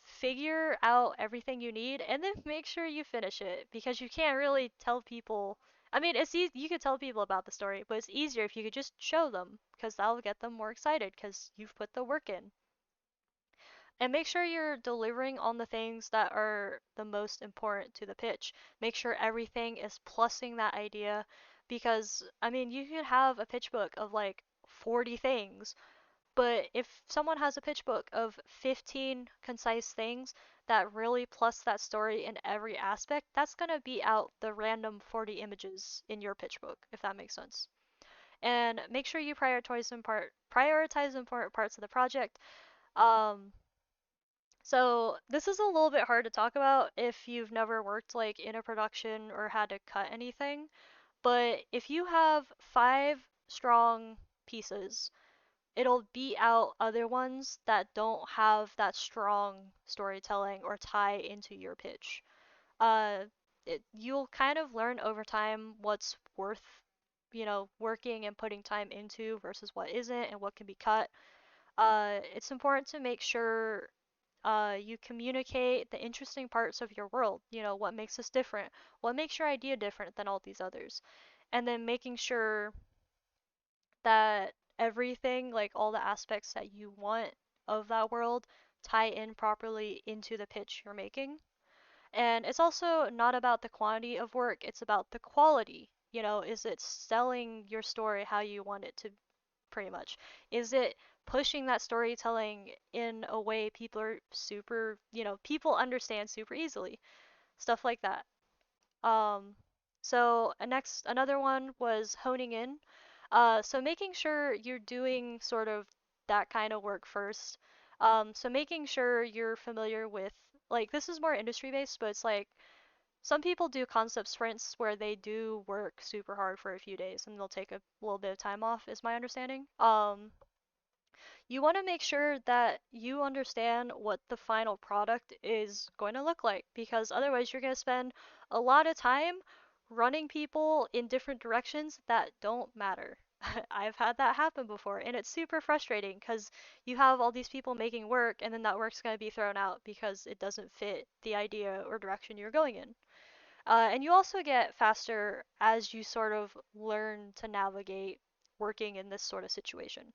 Figure out everything you need and then make sure you finish it because you can't really tell people. I mean, it's easy, you could tell people about the story, but it's easier if you could just show them because that'll get them more excited because you've put the work in. And make sure you're delivering on the things that are the most important to the pitch. Make sure everything is plussing that idea because, I mean, you could have a pitch book of like 40 things, but if someone has a pitch book of 15 concise things that really plus that story in every aspect, that's going to beat out the random 40 images in your pitch book, if that makes sense. And make sure you prioritize important parts of the project. Um, so this is a little bit hard to talk about if you've never worked like in a production or had to cut anything. But if you have 5 strong pieces, it'll beat out other ones that don't have that strong storytelling or tie into your pitch. Uh, you'll kind of learn over time what's worth, working and putting time into versus what isn't and what can be cut. It's important to make sure you communicate the interesting parts of your world, what makes us different, what makes your idea different than all these others, and then making sure that everything, like all the aspects that you want of that world, tie in properly into the pitch you're making. And it's also not about the quantity of work, it's about the quality. Is it selling your story how you want it to, pretty much? Is it pushing that storytelling in a way people are super, people understand super easily? Stuff like that. Um, so another one was honing in. So making sure you're doing sort of that kind of work first. So making sure you're familiar with, like, this is more industry based, but it's like some people do concept sprints where they do work super hard for a few days and they'll take a little bit of time off, is my understanding. You want to make sure that you understand what the final product is going to look like because otherwise you're going to spend a lot of time running people in different directions that don't matter. I've had that happen before and it's super frustrating because you have all these people making work and then that work's going to be thrown out because it doesn't fit the idea or direction you're going in. And you also get faster as you sort of learn to navigate working in this sort of situation.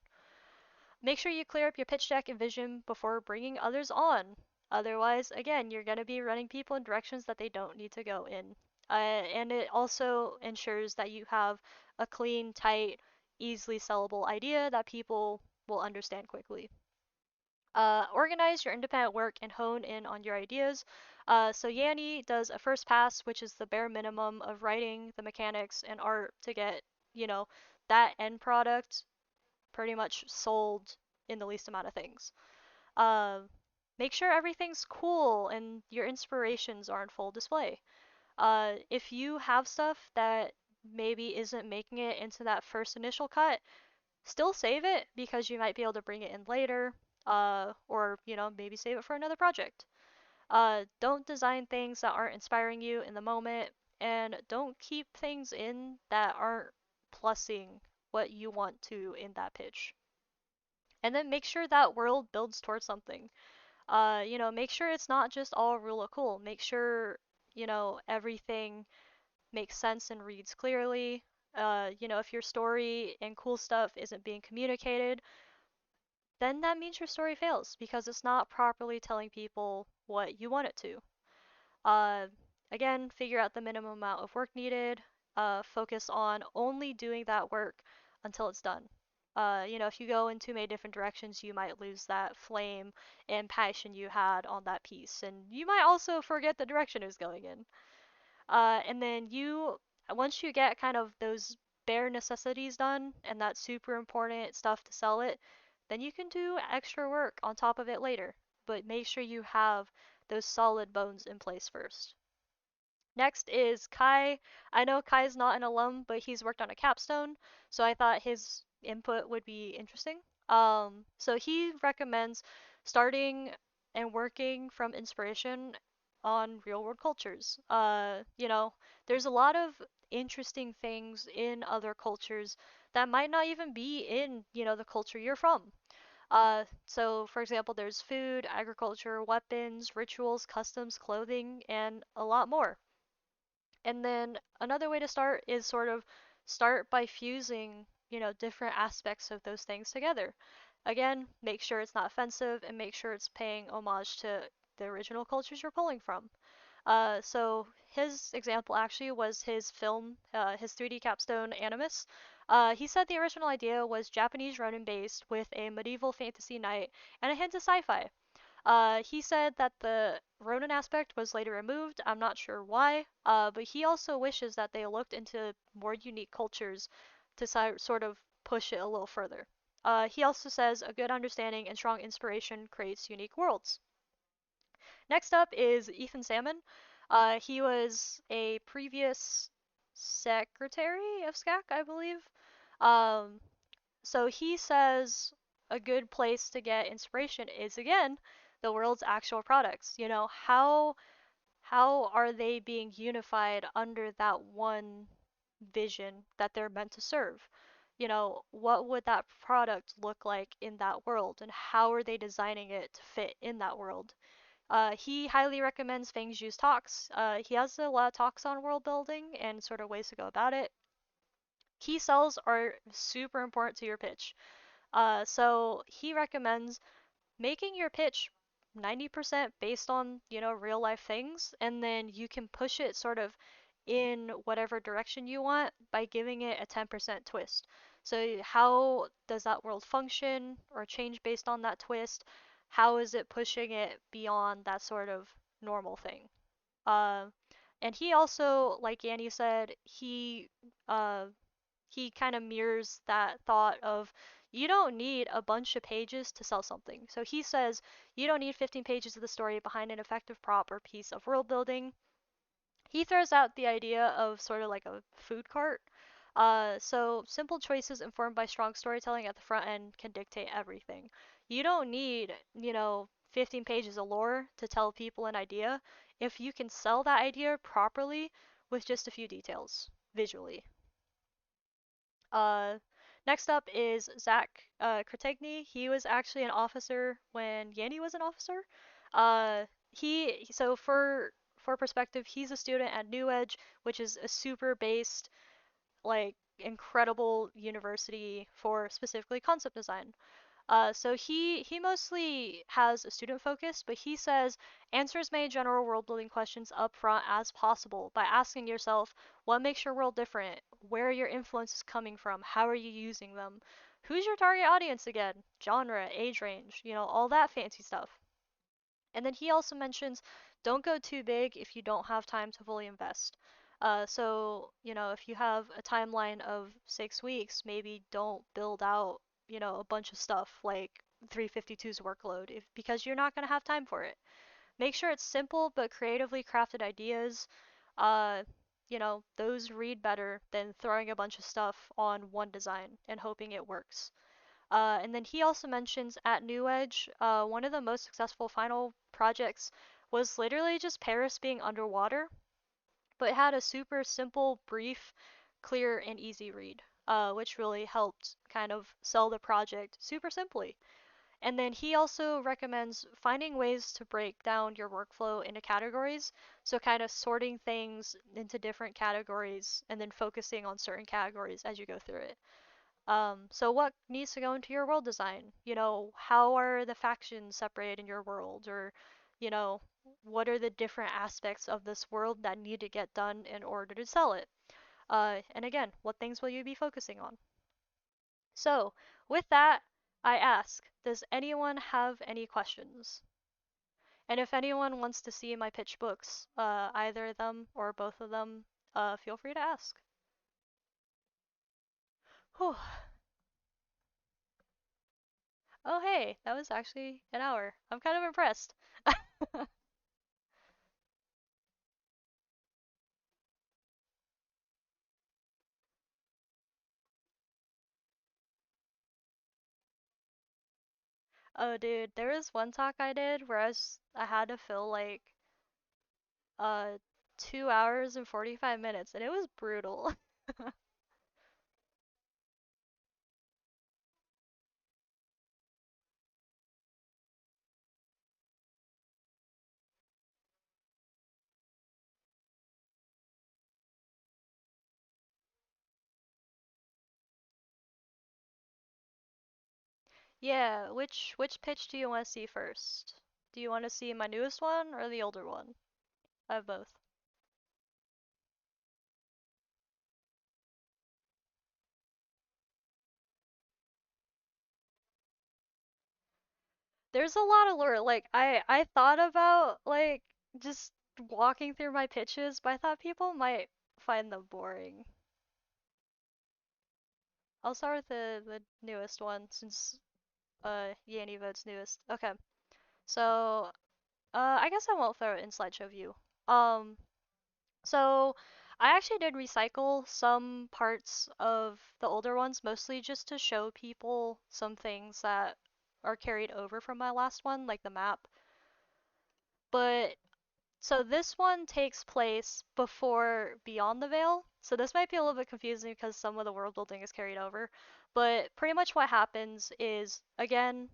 Make sure you clear up your pitch deck and vision before bringing others on. Otherwise, again, you're going to be running people in directions that they don't need to go in. And it also ensures that you have a clean, tight, easily sellable idea that people will understand quickly. Organize your independent work and hone in on your ideas. So Yanni does a first pass, which is the bare minimum of writing the mechanics and art to get, you know, that end product pretty much sold in the least amount of things. Uh, Make sure everything's cool and your inspirations are on full display. If you have stuff that maybe isn't making it into that first initial cut, still save it because you might be able to bring it in later, or maybe save it for another project. Don't design things that aren't inspiring you in the moment, and don't keep things in that aren't plussing what you want to in that pitch. And then make sure that world builds towards something. Make sure it's not just all rule of cool. Make sure, everything makes sense and reads clearly. If your story and cool stuff isn't being communicated, then that means your story fails because it's not properly telling people what you want it to. Uh, Again, figure out the minimum amount of work needed. Focus on only doing that work until it's done. If you go in too many different directions, you might lose that flame and passion you had on that piece, and you might also forget the direction it was going in. And then once you get kind of those bare necessities done and that super important stuff to sell it, then you can do extra work on top of it later. But make sure you have those solid bones in place first. Next is Kai. I know Kai's not an alum, but he's worked on a capstone, so I thought his input would be interesting. So he recommends starting and working from inspiration on real world cultures. There's a lot of interesting things in other cultures that might not even be in, the culture you're from. So for example, there's food, agriculture, weapons, rituals, customs, clothing, and a lot more. And then another way to start is sort of start by fusing, different aspects of those things together. Again, make sure it's not offensive and make sure it's paying homage to the original cultures you're pulling from. So his example actually was his film, his 3D capstone Animus. He said the original idea was Japanese Ronin based with a medieval fantasy knight and a hint of sci-fi. He said that the Ronin aspect was later removed. I'm not sure why, but he also wishes that they looked into more unique cultures to sort of push it a little further. He also says a good understanding and strong inspiration creates unique worlds. Next up is Ethan Salmon. He was a previous secretary of SCAC, I believe. Um, so he says a good place to get inspiration is again the world's actual products. How are they being unified under that one vision that they're meant to serve? What would that product look like in that world and how are they designing it to fit in that world? He highly recommends Feng Zhu's talks. He has a lot of talks on world building and sort of ways to go about it. Key cells are super important to your pitch. So he recommends making your pitch 90% based on, real life things, and then you can push it sort of in whatever direction you want by giving it a 10% twist. So how does that world function or change based on that twist? How is it pushing it beyond that sort of normal thing? Uh, and he also, like Annie said, uh, he kind of mirrors that thought of you don't need a bunch of pages to sell something. So he says you don't need 15 pages of the story behind an effective prop or piece of world building. He throws out the idea of sort of like a food cart. So simple choices informed by strong storytelling at the front end can dictate everything. You don't need, 15 pages of lore to tell people an idea if you can sell that idea properly with just a few details visually. Uh, Next up is Zach Kretegny. He was actually an officer when Yanni was an officer. He so for perspective, he's a student at New Edge, which is a super based, like, incredible university for specifically concept design. So he mostly has a student focus, but he says answer as many general world building questions up front as possible by asking yourself what makes your world different, where are your influences coming from, how are you using them, who's your target audience again, genre, age range, all that fancy stuff. And then he also mentions don't go too big if you don't have time to fully invest. So, if you have a timeline of 6 weeks, maybe don't build out, a bunch of stuff like 352's workload because you're not going to have time for it. Make sure it's simple but creatively crafted ideas. Uh, those read better than throwing a bunch of stuff on one design and hoping it works. And then he also mentions at New Edge, one of the most successful final projects was literally just Paris being underwater, but it had a super simple, brief, clear, and easy read, which really helped kind of sell the project super simply. And then he also recommends finding ways to break down your workflow into categories, so kind of sorting things into different categories and then focusing on certain categories as you go through it. So what needs to go into your world design? How are the factions separated in your world? Or, you know, what are the different aspects of this world that need to get done in order to sell it? And again, what things will you be focusing on? So, with that, I ask, does anyone have any questions? And if anyone wants to see my pitch books, either of them or both of them, feel free to ask. Whew. Oh, hey, that was actually an hour. I'm kind of impressed. Oh, dude, there was one talk I did where I had to fill like uh 2 hours and 45 minutes, and it was brutal. Yeah, which pitch do you want to see first? Do you want to see my newest one or the older one? I have both. There's a lot of lore. Like I thought about like just walking through my pitches, but I thought people might find them boring. I'll start with the newest one since Yanni votes newest. Okay. So, I guess I won't throw it in slideshow view. Um, so I actually did recycle some parts of the older ones, mostly just to show people some things that are carried over from my last one, like the map. But so this one takes place before Beyond the Veil. So this might be a little bit confusing because some of the world building is carried over. But pretty much what happens is, again,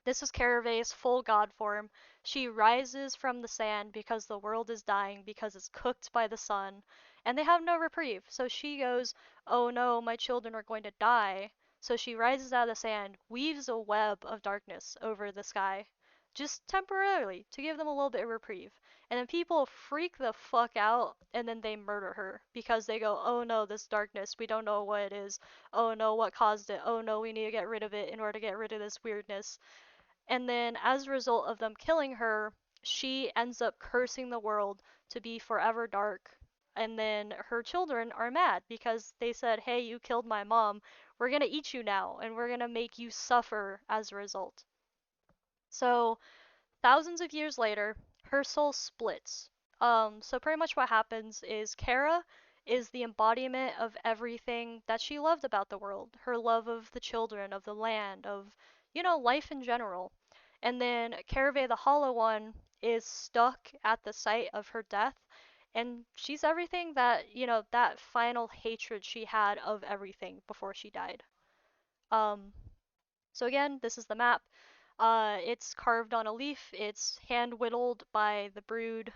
this is Carave's full god form. She rises from the sand because the world is dying because it's cooked by the sun, and they have no reprieve. So she goes, "Oh no, my children are going to die." So she rises out of the sand, weaves a web of darkness over the sky, just temporarily to give them a little bit of reprieve. And then people freak the fuck out and then they murder her because they go, "Oh no, this darkness, we don't know what it is. Oh no, what caused it? Oh no, we need to get rid of it in order to get rid of this weirdness." And then, as a result of them killing her, she ends up cursing the world to be forever dark. And then her children are mad because they said, "Hey, you killed my mom. We're gonna eat you now, and we're gonna make you suffer as a result." So, thousands of years later, her soul splits. So pretty much what happens is Kara is the embodiment of everything that she loved about the world. Her love of the children, of the land, of, life in general. And then Carave the Hollow One is stuck at the site of her death, and she's everything that, that final hatred she had of everything before she died. Um, so again, this is the map. It's carved on a leaf. It's hand whittled by the brood.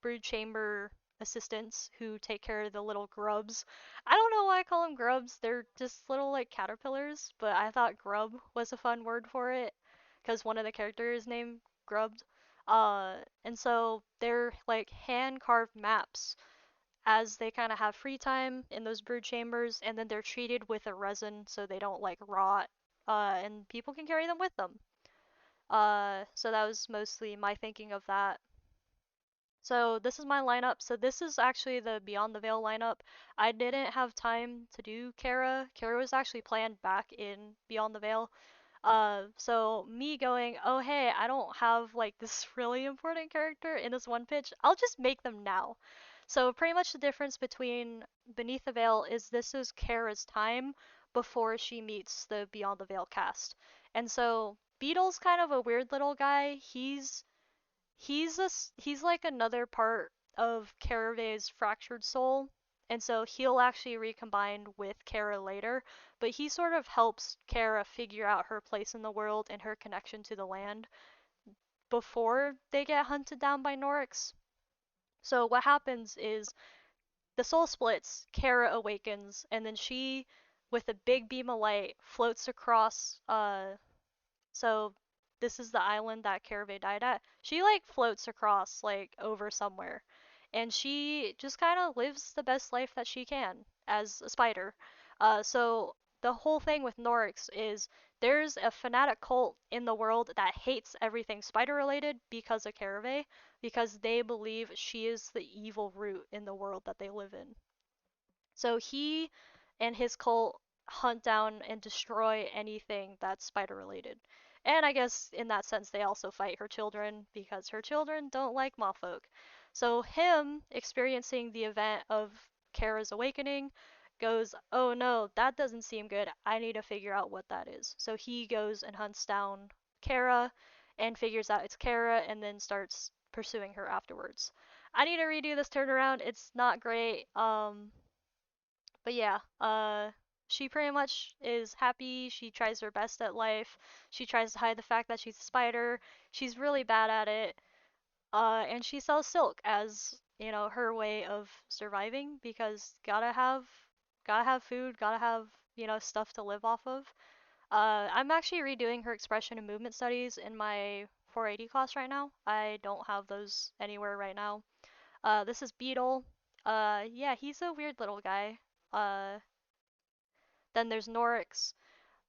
brood chamber assistants who take care of the little grubs. I don't know why I call them grubs. They're just little like caterpillars, but I thought grub was a fun word for it because one of the characters is named Grubbed. And so they're like hand carved maps as they kind of have free time in those brood chambers, and then they're treated with a resin so they don't like rot, and people can carry them with them. So that was mostly my thinking of that. So this is my lineup. So this is actually the Beyond the Veil lineup. I didn't have time to do Kara. Kara was actually planned back in Beyond the Veil. So me going, oh hey, I don't have like this really important character in this one pitch. I'll just make them now. So pretty much the difference between Beneath the Veil is this is Kara's time before she meets the Beyond the Veil cast. And so Beetle's kind of a weird little guy. He's like another part of Carave's fractured soul, and so he'll actually recombine with Kara later, but he sort of helps Kara figure out her place in the world and her connection to the land before they get hunted down by Norix. So what happens is the soul splits, Kara awakens, and then she, with a big beam of light, floats across so this is the island that Carave died at. She like floats across like over somewhere. And she just kind of lives the best life that she can as a spider. So the whole thing with Norix is there's a fanatic cult in the world that hates everything spider related because of Carave, because they believe she is the evil root in the world that they live in. So he and his cult hunt down and destroy anything that's spider related. And I guess in that sense they also fight her children because her children don't like Mawfolk. So him experiencing the event of Kara's awakening goes, "Oh no, that doesn't seem good. I need to figure out what that is." So he goes and hunts down Kara and figures out it's Kara and then starts pursuing her afterwards. I need to redo this turnaround. It's not great. But yeah, she pretty much is happy. She tries her best at life. She tries to hide the fact that she's a spider. She's really bad at it. And she sells silk as, you know, her way of surviving because gotta have food, gotta have, you know, stuff to live off of. I'm actually redoing her expression and movement studies in my 480 class right now. I don't have those anywhere right now. This is Beetle. Yeah, he's a weird little guy. Uh, then there's Norix.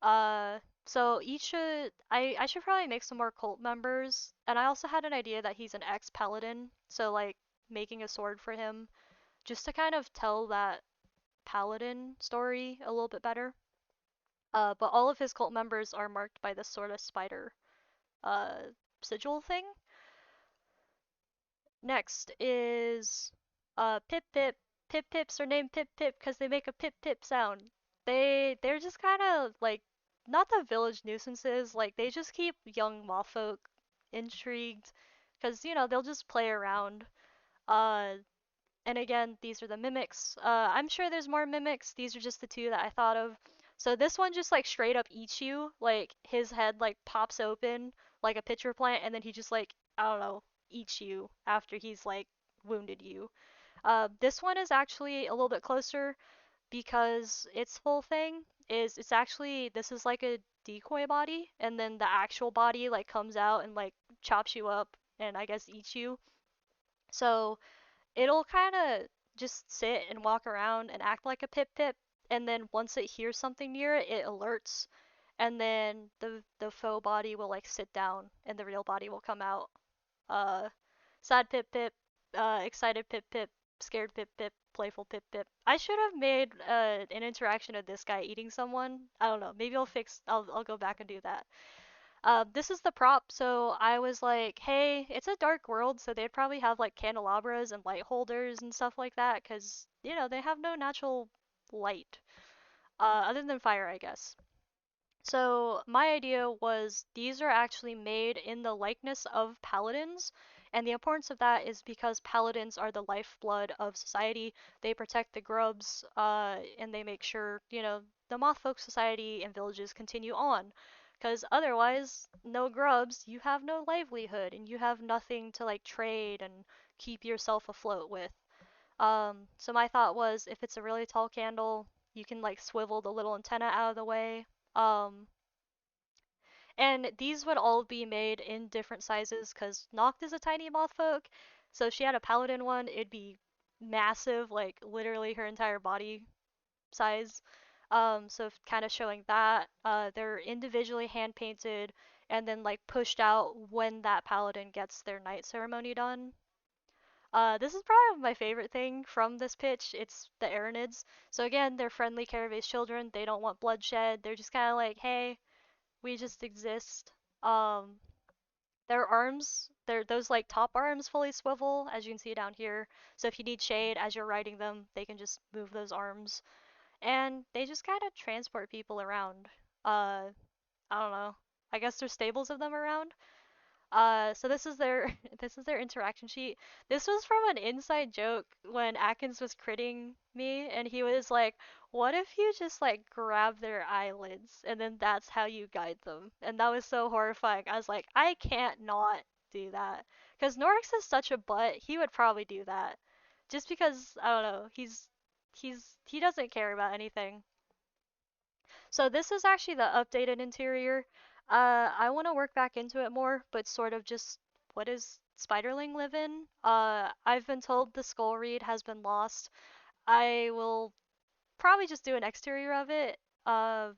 Uh, so each should I should probably make some more cult members, and I also had an idea that he's an ex-paladin, so like making a sword for him just to kind of tell that paladin story a little bit better. But all of his cult members are marked by this sort of spider uh sigil thing. Next is Pip Pip. Pip Pips are named Pip Pip because they make a Pip Pip sound. They're just kind of like not the village nuisances. Like they just keep young mawfolk intrigued because you know they'll just play around. Uh, and again, these are the mimics. I'm sure there's more mimics. These are just the two that I thought of. So this one just like straight up eats you. Like his head like pops open like a pitcher plant, and then he just like I don't know eats you after he's like wounded you. This one is actually a little bit closer because its whole thing is it's actually this is like a decoy body, and then the actual body like comes out and like chops you up and I guess eats you. So it'll kind of just sit and walk around and act like a pip pip, and then once it hears something near it, it alerts, and then the faux body will like sit down and the real body will come out. Uh, sad pip pip, excited pip pip, scared pip pip, playful pip pip. I should have made an interaction of this guy eating someone. I don't know. Maybe I'll go back and do that. This is the prop, so I was like, hey, it's a dark world, so they'd probably have like candelabras and light holders and stuff like that, because, you know, they have no natural light, other than fire, I guess. So my idea was these are actually made in the likeness of paladins, and the importance of that is because paladins are the lifeblood of society. They protect the grubs, and they make sure, you know, the mothfolk society and villages continue on. because otherwise, no grubs, you have no livelihood and you have nothing to like trade and keep yourself afloat with. So my thought was if it's a really tall candle, you can like swivel the little antenna out of the way. Um, and these would all be made in different sizes because Noct is a tiny mothfolk. So if she had a paladin one, it'd be massive, like literally her entire body size. So kind of showing that. They're individually hand painted and then like pushed out when that paladin gets their night ceremony done. This is probably my favorite thing from this pitch. It's the Aranids. So again, they're friendly Caraves children. They don't want bloodshed. They're just kind of like, hey, we just exist. Um, their arms, their those like top arms fully swivel, as you can see down here. So if you need shade as you're riding them, they can just move those arms, and they just kind of transport people around. I don't know. I guess there's stables of them around. So this is their this is their interaction sheet. This was from an inside joke when Atkins was critting me, and he was like, "What if you just like grab their eyelids, and then that's how you guide them?" And that was so horrifying. I was like, I can't not do that, because Norix is such a butt. He would probably do that, just because I don't know. He doesn't care about anything. So this is actually the updated interior. I want to work back into it more, but sort of just what does Spiderling live in? I've been told the skull reed has been lost. I will probably just do an exterior of it.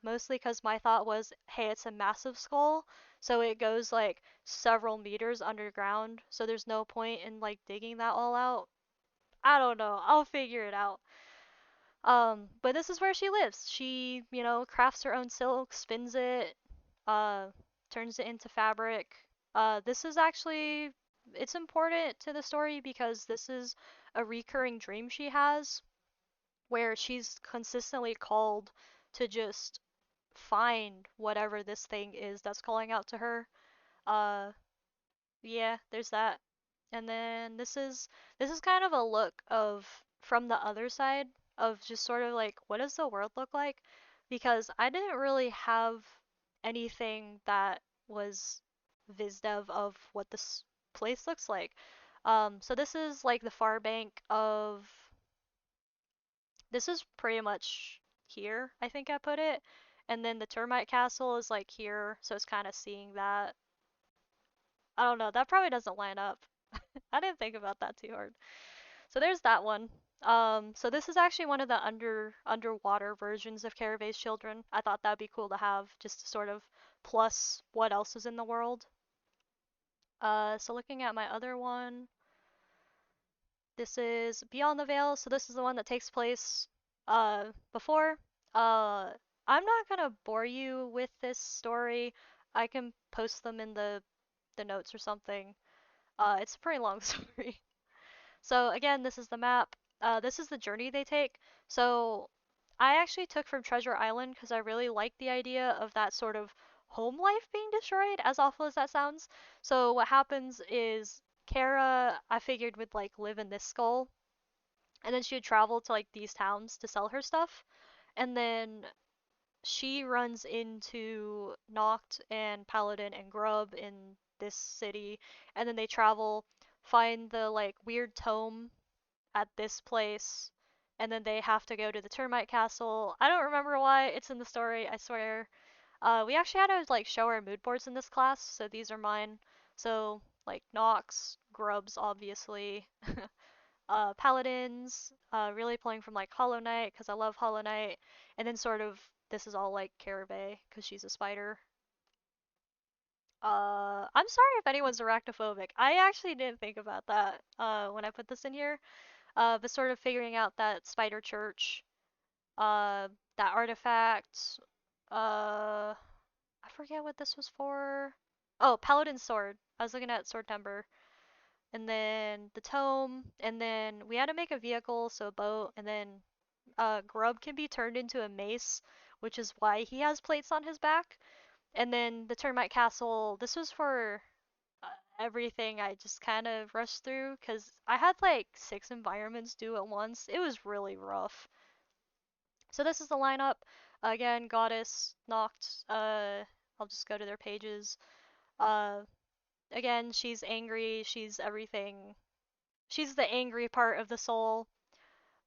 Mostly because my thought was, hey, it's a massive skull, so it goes like several meters underground, so there's no point in like digging that all out. I don't know. I'll figure it out. But this is where she lives. She, crafts her own silk, spins it, uh, turns it into fabric. This is actually, it's important to the story because this is a recurring dream she has where she's consistently called to just find whatever this thing is that's calling out to her. Uh, yeah, there's that. And then this is kind of a look of from the other side of just sort of like what does the world look like? Because I didn't really have anything that was visdev of what this place looks like. So this is like the far bank of this is pretty much here, I think I put it. And then the termite castle is like here, so it's kind of seeing that. I don't know, that probably doesn't line up. I didn't think about that too hard. So there's that one. So this is actually one of the underwater versions of Carave's Children. I thought that'd be cool to have, just to sort of plus what else is in the world. So looking at my other one, this is Beyond the Veil. So this is the one that takes place before. Uh, I'm not gonna bore you with this story. I can post them in the notes or something. It's a pretty long story. So again, this is the map. This is the journey they take. So I actually took from Treasure Island because I really like the idea of that sort of home life being destroyed, as awful as that sounds. So what happens is Kara, I figured would like live in this skull, and then she would travel to like these towns to sell her stuff, and then she runs into Noct and Paladin and Grub in this city, and then they travel, find the like weird tome at this place, and then they have to go to the termite castle. I don't remember why it's in the story, I swear. We actually had to like show our mood boards in this class, so these are mine. So like Nox, Grubs, obviously, Paladins, really pulling from like Hollow Knight because I love Hollow Knight, and then sort of this is all like Carabe because she's a spider. I'm sorry if anyone's arachnophobic. I actually didn't think about that when I put this in here. But sort of figuring out that spider church, uh, that artifact, I forget what this was for. Oh, Paladin Sword. I was looking at Sword Timber. And then the tome, and then we had to make a vehicle, so a boat, and then Grub can be turned into a mace, which is why he has plates on his back. And then the Termite Castle, this was for uh, everything I just kind of rushed through because I had like 6 environments due at once. It was really rough. So this is the lineup. Again, Goddess, Noct, I'll just go to their pages. Uh, Again, she's angry. She's everything. She's the angry part of the soul.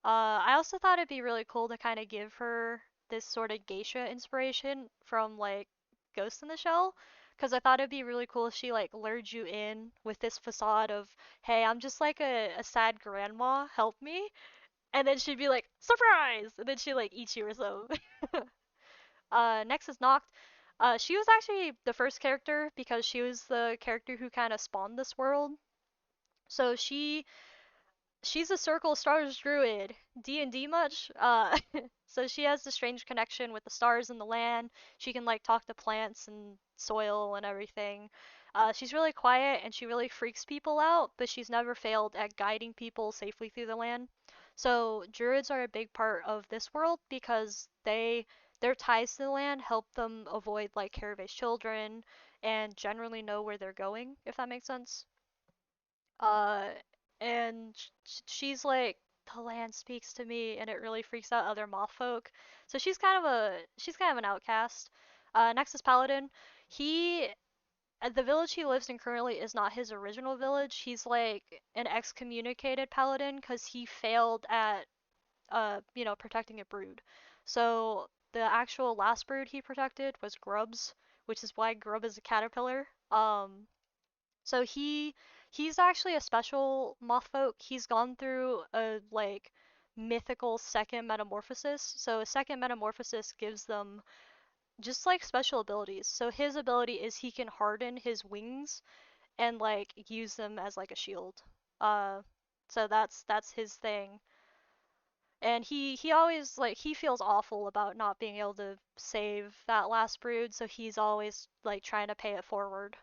I also thought it'd be really cool to kind of give her this sort of geisha inspiration from like Ghost in the Shell, because I thought it'd be really cool if she like lured you in with this facade of, hey, I'm just like a sad grandma, help me, and then she'd be like, surprise, and then she like eats you or something. Next is Noct. She was actually the first character because she was the character who kind of spawned this world. So she's a Circle Stars druid. D&D much? So she has this strange connection with the stars and the land. She can like talk to plants and soil and everything. She's really quiet and she really freaks people out, but she's never failed at guiding people safely through the land. So druids are a big part of this world because their ties to the land help them avoid like care-based children and generally know where they're going, if that makes sense. Uh, and she's like, the land speaks to me, and it really freaks out other moth folk. So she's kind of an outcast. Next is Paladin. He the village he lives in currently is not his original village. He's like an excommunicated paladin because he failed at protecting a brood. So the actual last brood he protected was grubs, which is why grub is a caterpillar. So he's actually a special moth folk. He's gone through a like mythical second metamorphosis. So a second metamorphosis gives them just like special abilities. So his ability is he can harden his wings and like use them as like a shield. Uh so that's his thing. And he always like he feels awful about not being able to save that last brood, so he's always like trying to pay it forward.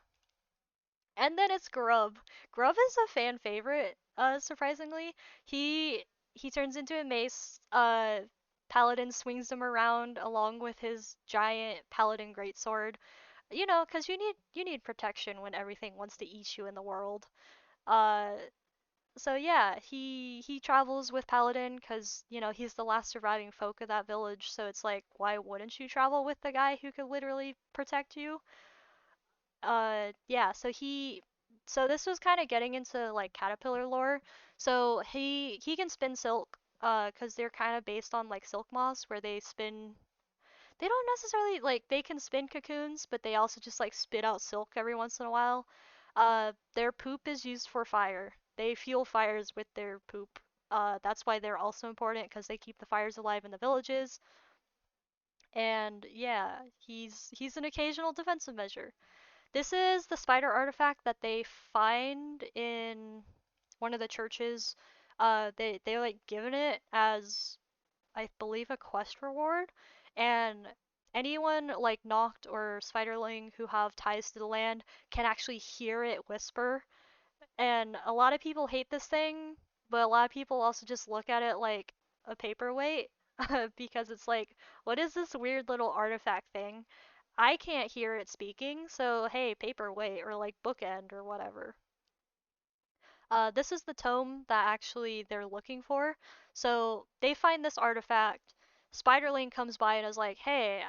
And then it's Grub. Grub is a fan favorite, surprisingly. He turns into a mace. Paladin swings him around along with his giant paladin greatsword. You know, 'cause you need protection when everything wants to eat you in the world. Uh, so yeah, he travels with Paladin 'cause, he's the last surviving folk of that village, so it's like, why wouldn't you travel with the guy who could literally protect you? Yeah, so this was kind of getting into like caterpillar lore. So he can spin silk, 'cause they're kind of based on like silk moths where they don't necessarily like they can spin cocoons, but they also just like spit out silk every once in a while. Their poop is used for fire. They fuel fires with their poop. That's why they're also important because they keep the fires alive in the villages. And yeah, he's an occasional defensive measure. This is the spider artifact that they find in one of the churches. They like given it as, I believe, a quest reward, and anyone like Noct or Spiderling who have ties to the land can actually hear it whisper. And a lot of people hate this thing, but a lot of people also just look at it like a paperweight because it's like, what is this weird little artifact thing? I can't hear it speaking, so hey, paperweight or like bookend or whatever. This is the tome that actually they're looking for. So they find this artifact. Spiderling comes by and is like, "Hey,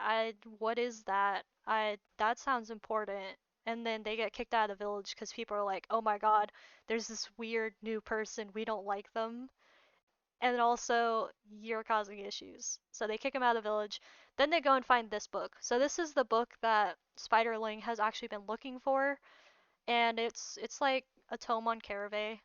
what is that? That sounds important." And then they get kicked out of the village because people are like, "Oh my God, there's this weird new person. We don't like them." And also, you're causing issues. So they kick him out of the village. Then they go and find this book. So this is the book that Spiderling has actually been looking for, and it's like a tome on Caravay.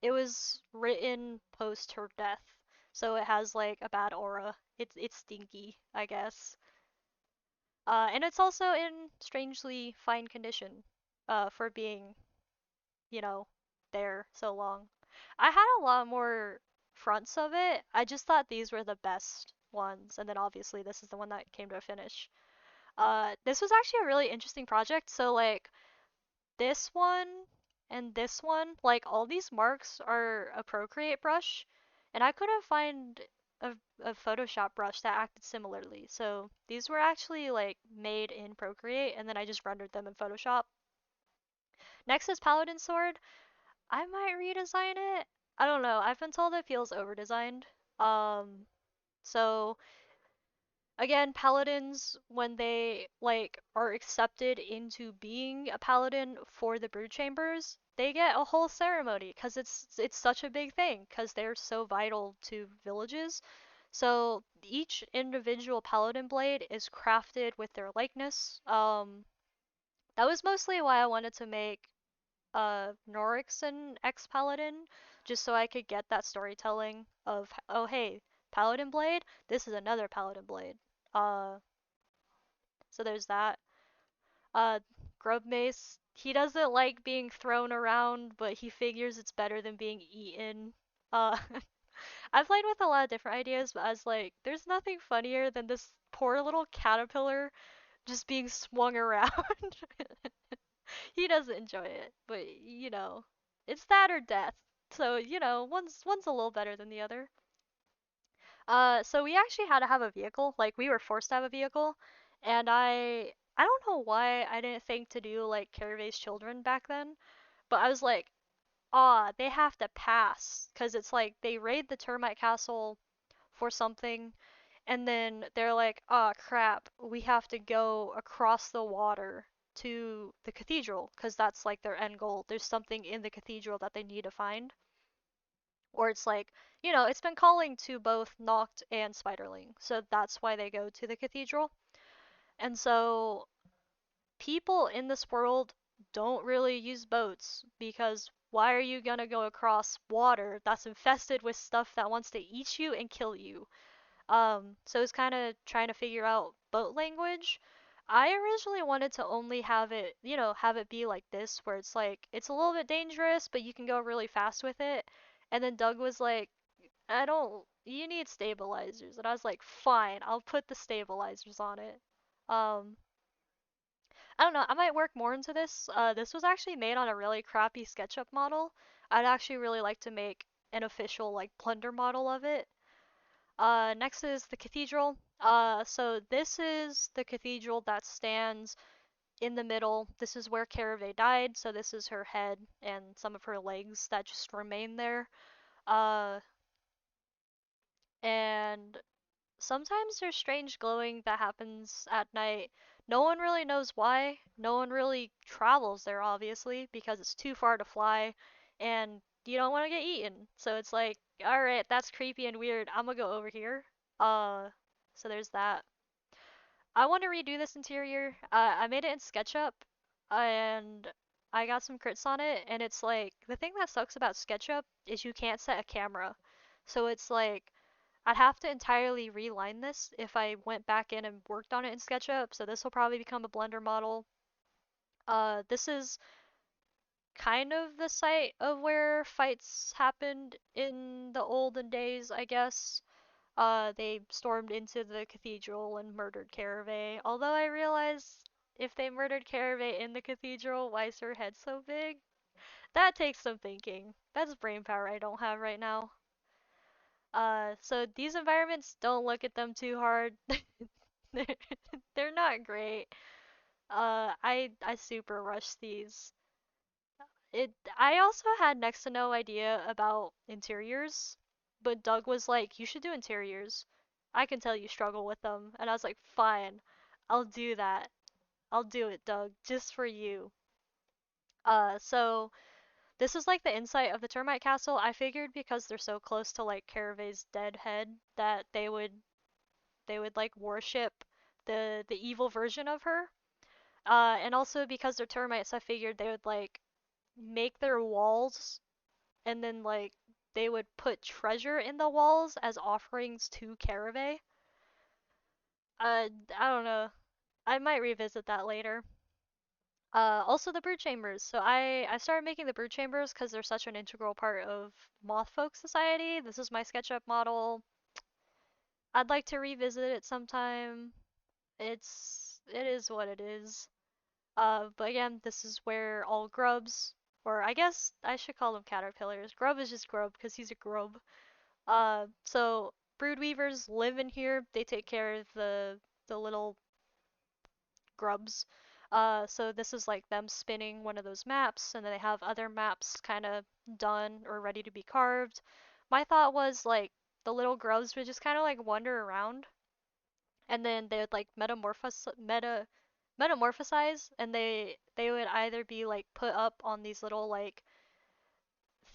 It was written post her death, so it has like a bad aura. It's stinky, I guess. And it's also in strangely fine condition, for being, you know, there so long. I had a lot more fronts of it. I just thought these were the best ones, and then obviously this is the one that came to a finish. This was actually a really interesting project. So like this one and this one, like all these marks are a Procreate brush, and I couldn't find a, a Photoshop brush that acted similarly. So these were actually like made in Procreate, and then I just rendered them in Photoshop. Next is Paladin Sword. I might redesign it. I don't know. I've been told it feels over-designed. Um, so Again, paladins, when they like are accepted into being a paladin for the brood chambers, they get a whole ceremony because it's such a big thing because they're so vital to villages. So each individual paladin blade is crafted with their likeness. That was mostly why I wanted to make Norix an ex-paladin, just so I could get that storytelling of, oh hey, paladin blade, this is another paladin blade. Uh, so there's that. Uh, Grub Mace, he doesn't like being thrown around, but he figures it's better than being eaten. Uh, I've played with a lot of different ideas, but I was like, there's nothing funnier than this poor little caterpillar just being swung around. He doesn't enjoy it, but it's that or death. So, one's a little better than the other. So we actually had to have a vehicle. Like we were forced to have a vehicle, and I don't know why I didn't think to do like Carave's children back then, but I was like, ah, they have to pass, cause it's like they raid the termite castle for something, and then they're like, ah, crap, we have to go across the water to the cathedral, cause that's like their end goal. There's something in the cathedral that they need to find. Or it's like, it's been calling to both Noct and Spiderling, so that's why they go to the cathedral. And so people in this world don't really use boats because why are you gonna go across water that's infested with stuff that wants to eat you and kill you? So it's kind of trying to figure out boat language. I originally wanted to only have it, have it be like this, where it's like, it's a little bit dangerous, but you can go really fast with it. And then Doug was like, you need stabilizers. And I was like, fine, I'll put the stabilizers on it. Um, I don't know, I might work more into this. This was actually made on a really crappy SketchUp model. I'd actually really like to make an official, like, Plunder model of it. Next is the cathedral. So this is the cathedral that stands in the middle. This is where Carave died, so this is her head and some of her legs that just remain there. Uh, and sometimes there's strange glowing that happens at night. No one really knows why. No one really travels there, obviously, because it's too far to fly, and you don't want to get eaten. So it's like, alright, that's creepy and weird. I'm gonna go over here. Uh, so there's that. I want to redo this interior. I made it in SketchUp, and I got some crits on it, and it's like, the thing that sucks about SketchUp is you can't set a camera. So it's like, I'd have to entirely reline this if I went back in and worked on it in SketchUp, so this will probably become a Blender model. This is kind of the site of where fights happened in the olden days, I guess. They stormed into the cathedral and murdered Carave. Although I realize if they murdered Carave in the cathedral, why is her head so big? That takes some thinking. That's brain power I don't have right now. So these environments, don't look at them too hard. they're, they're not great. I super rushed these. I also had next to no idea about interiors, but Doug was like, "You should do interiors. I can tell you struggle with them." And I was like, "Fine. I'll do that. I'll do it, Doug, just for you." So this is like the insight of the termite castle. I figured because they're so close to like Carave's dead head that they would like worship the evil version of her. And also because they're termites, I figured they would like make their walls and then like they would put treasure in the walls as offerings to Carave. I don't know. I might revisit that later. Also the brood chambers. So I started making the brood chambers because they're such an integral part of moth folk society. This is my SketchUp model. I'd like to revisit it sometime. It is what it is. But again, this is where all grubs, or I guess I should call them caterpillars. Grub is just grub because he's a grub. So brood weavers live in here. They take care of the little grubs. So this is like them spinning one of those maps, and then they have other maps kind of done or ready to be carved. My thought was like the little grubs would just kind of like wander around and then they would like metamorphosize, and they would either be like put up on these little like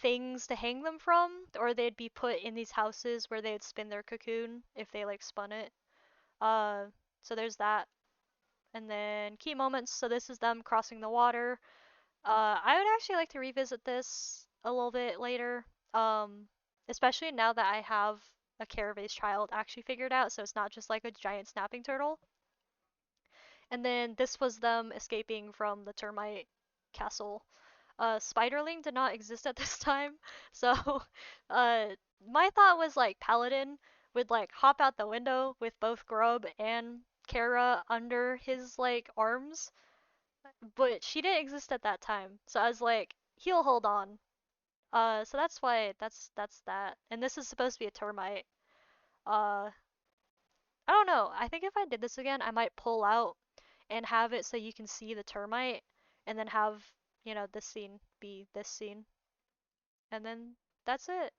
things to hang them from, or they'd be put in these houses where they'd spin their cocoon if they like spun it. Uh, so there's that. And then key moments. So this is them crossing the water. I would actually like to revisit this a little bit later. Especially now that I have a Carapace child actually figured out, so it's not just like a giant snapping turtle. And then this was them escaping from the termite castle. Spiderling did not exist at this time, so uh, my thought was like Paladin would like hop out the window with both Grub and Kara under his like arms, but she didn't exist at that time, so I was like, he'll hold on. So that's why that's that, and this is supposed to be a termite. Uh, I don't know. I think if I did this again, I might pull out and have it so you can see the termite, and then have, this scene be this scene. And then that's it.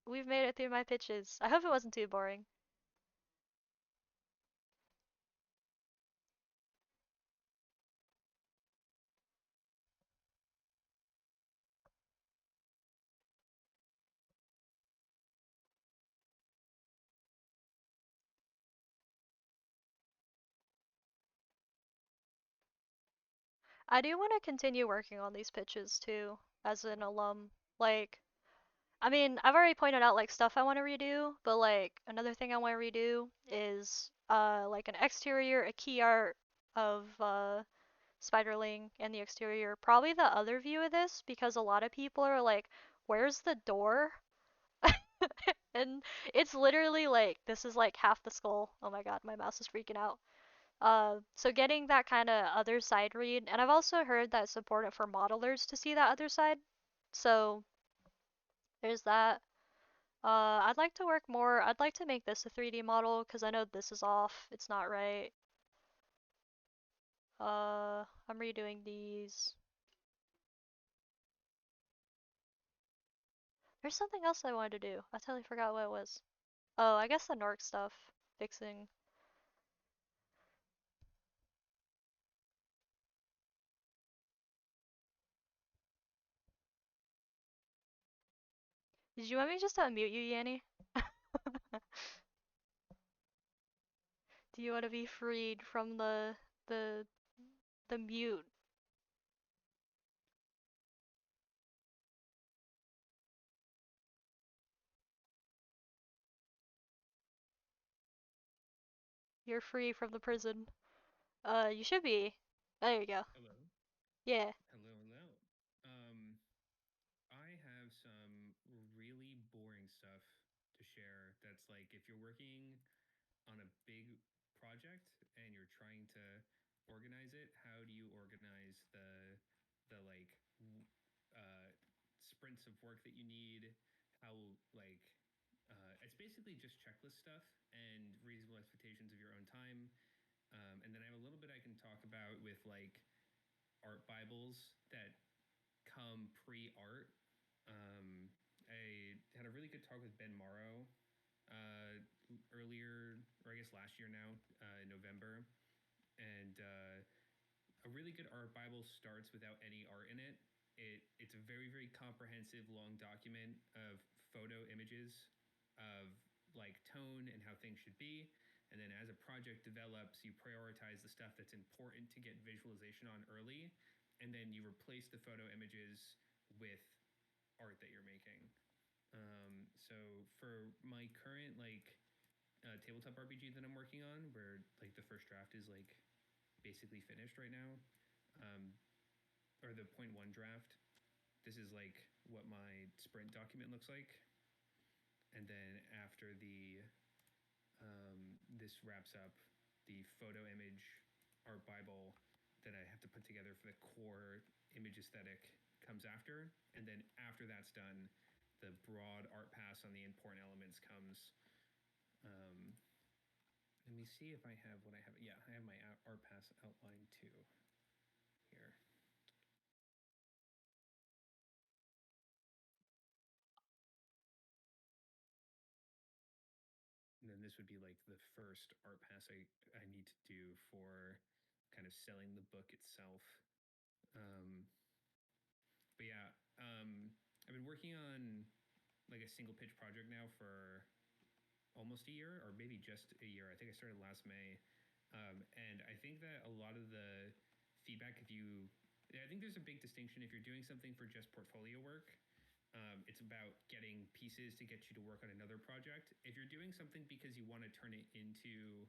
We've made it through my pitches. I hope it wasn't too boring. I do want to continue working on these pitches too, as an alum. Like, I mean, I've already pointed out like stuff I want to redo, but like another thing I want to redo is like an exterior, a key art of Spiderling and the exterior. Probably the other view of this because a lot of people are like, "Where's the door?" And it's literally like this is like half the skull. Oh my god, my mouse is freaking out. So getting that kind of other side read, and I've also heard that it's important for modelers to see that other side. So there's that. I'd like to work more. I'd like to make this a 3D model because I know this is off. It's not right. I'm redoing these. There's something else I wanted to do. I totally forgot what it was. Oh, I guess the Nork stuff. Fixing. Did you want me just to unmute you, Yanni? Do you want to be freed from the the mute? You're free from the prison. You should be. There you go. Hello. Yeah. Hello, hello. Um, I have some really boring stuff to share that's like if you're working on a big project and you're trying to organize it, how do you organize the like sprints of work that you need? How like it's basically just checklist stuff and reasonable expectations of your own time. And then I have a little bit I can talk about with like art bibles that come pre-art. I had a really good talk with Ben Morrow earlier, or I guess last year now, in November, and a really good art Bible starts without any art in it. It's a very comprehensive long document of photo images of like tone and how things should be. And then as a project develops, you prioritize the stuff that's important to get visualization on early, and then you replace the photo images with art that you're making. So for my current like tabletop RPG that I'm working on, where like the first draft is like basically finished right now, um, or the point one draft. This is like what my sprint document looks like, and then after the this wraps up, the photo image art bible that I have to put together for the core image aesthetic comes after, and then after that's done, the broad art pass on the important elements comes. Um, Let me see if I have what I have. Yeah, I have my art pass outline too here. and this would be like the first art pass I need to do for kind of selling the book itself. Um, but yeah, I've been working on like a single pitch project now for almost a year, or maybe just a year. I think I started last May, and I think that a lot of the feedback, if you, I think there's a big distinction if you're doing something for just portfolio work. It's about getting pieces to get you to work on another project. If you're doing something because you want to turn it into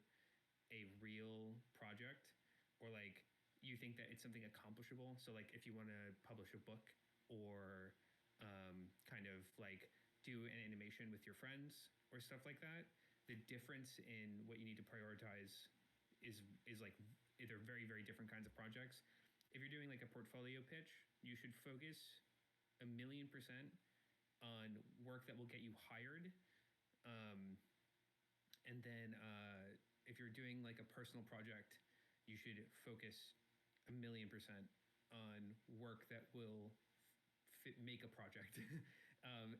a real project, or like you think that it's something accomplishable, so like if you want to publish a book, or kind of like do an animation with your friends or stuff like that, the difference in what you need to prioritize is like they're very very different kinds of projects. If you're doing like a portfolio pitch, you should focus 1,000,000% on work that will get you hired. Um, and then if you're doing like a personal project, you should focus 1,000,000% on work that will make a project. And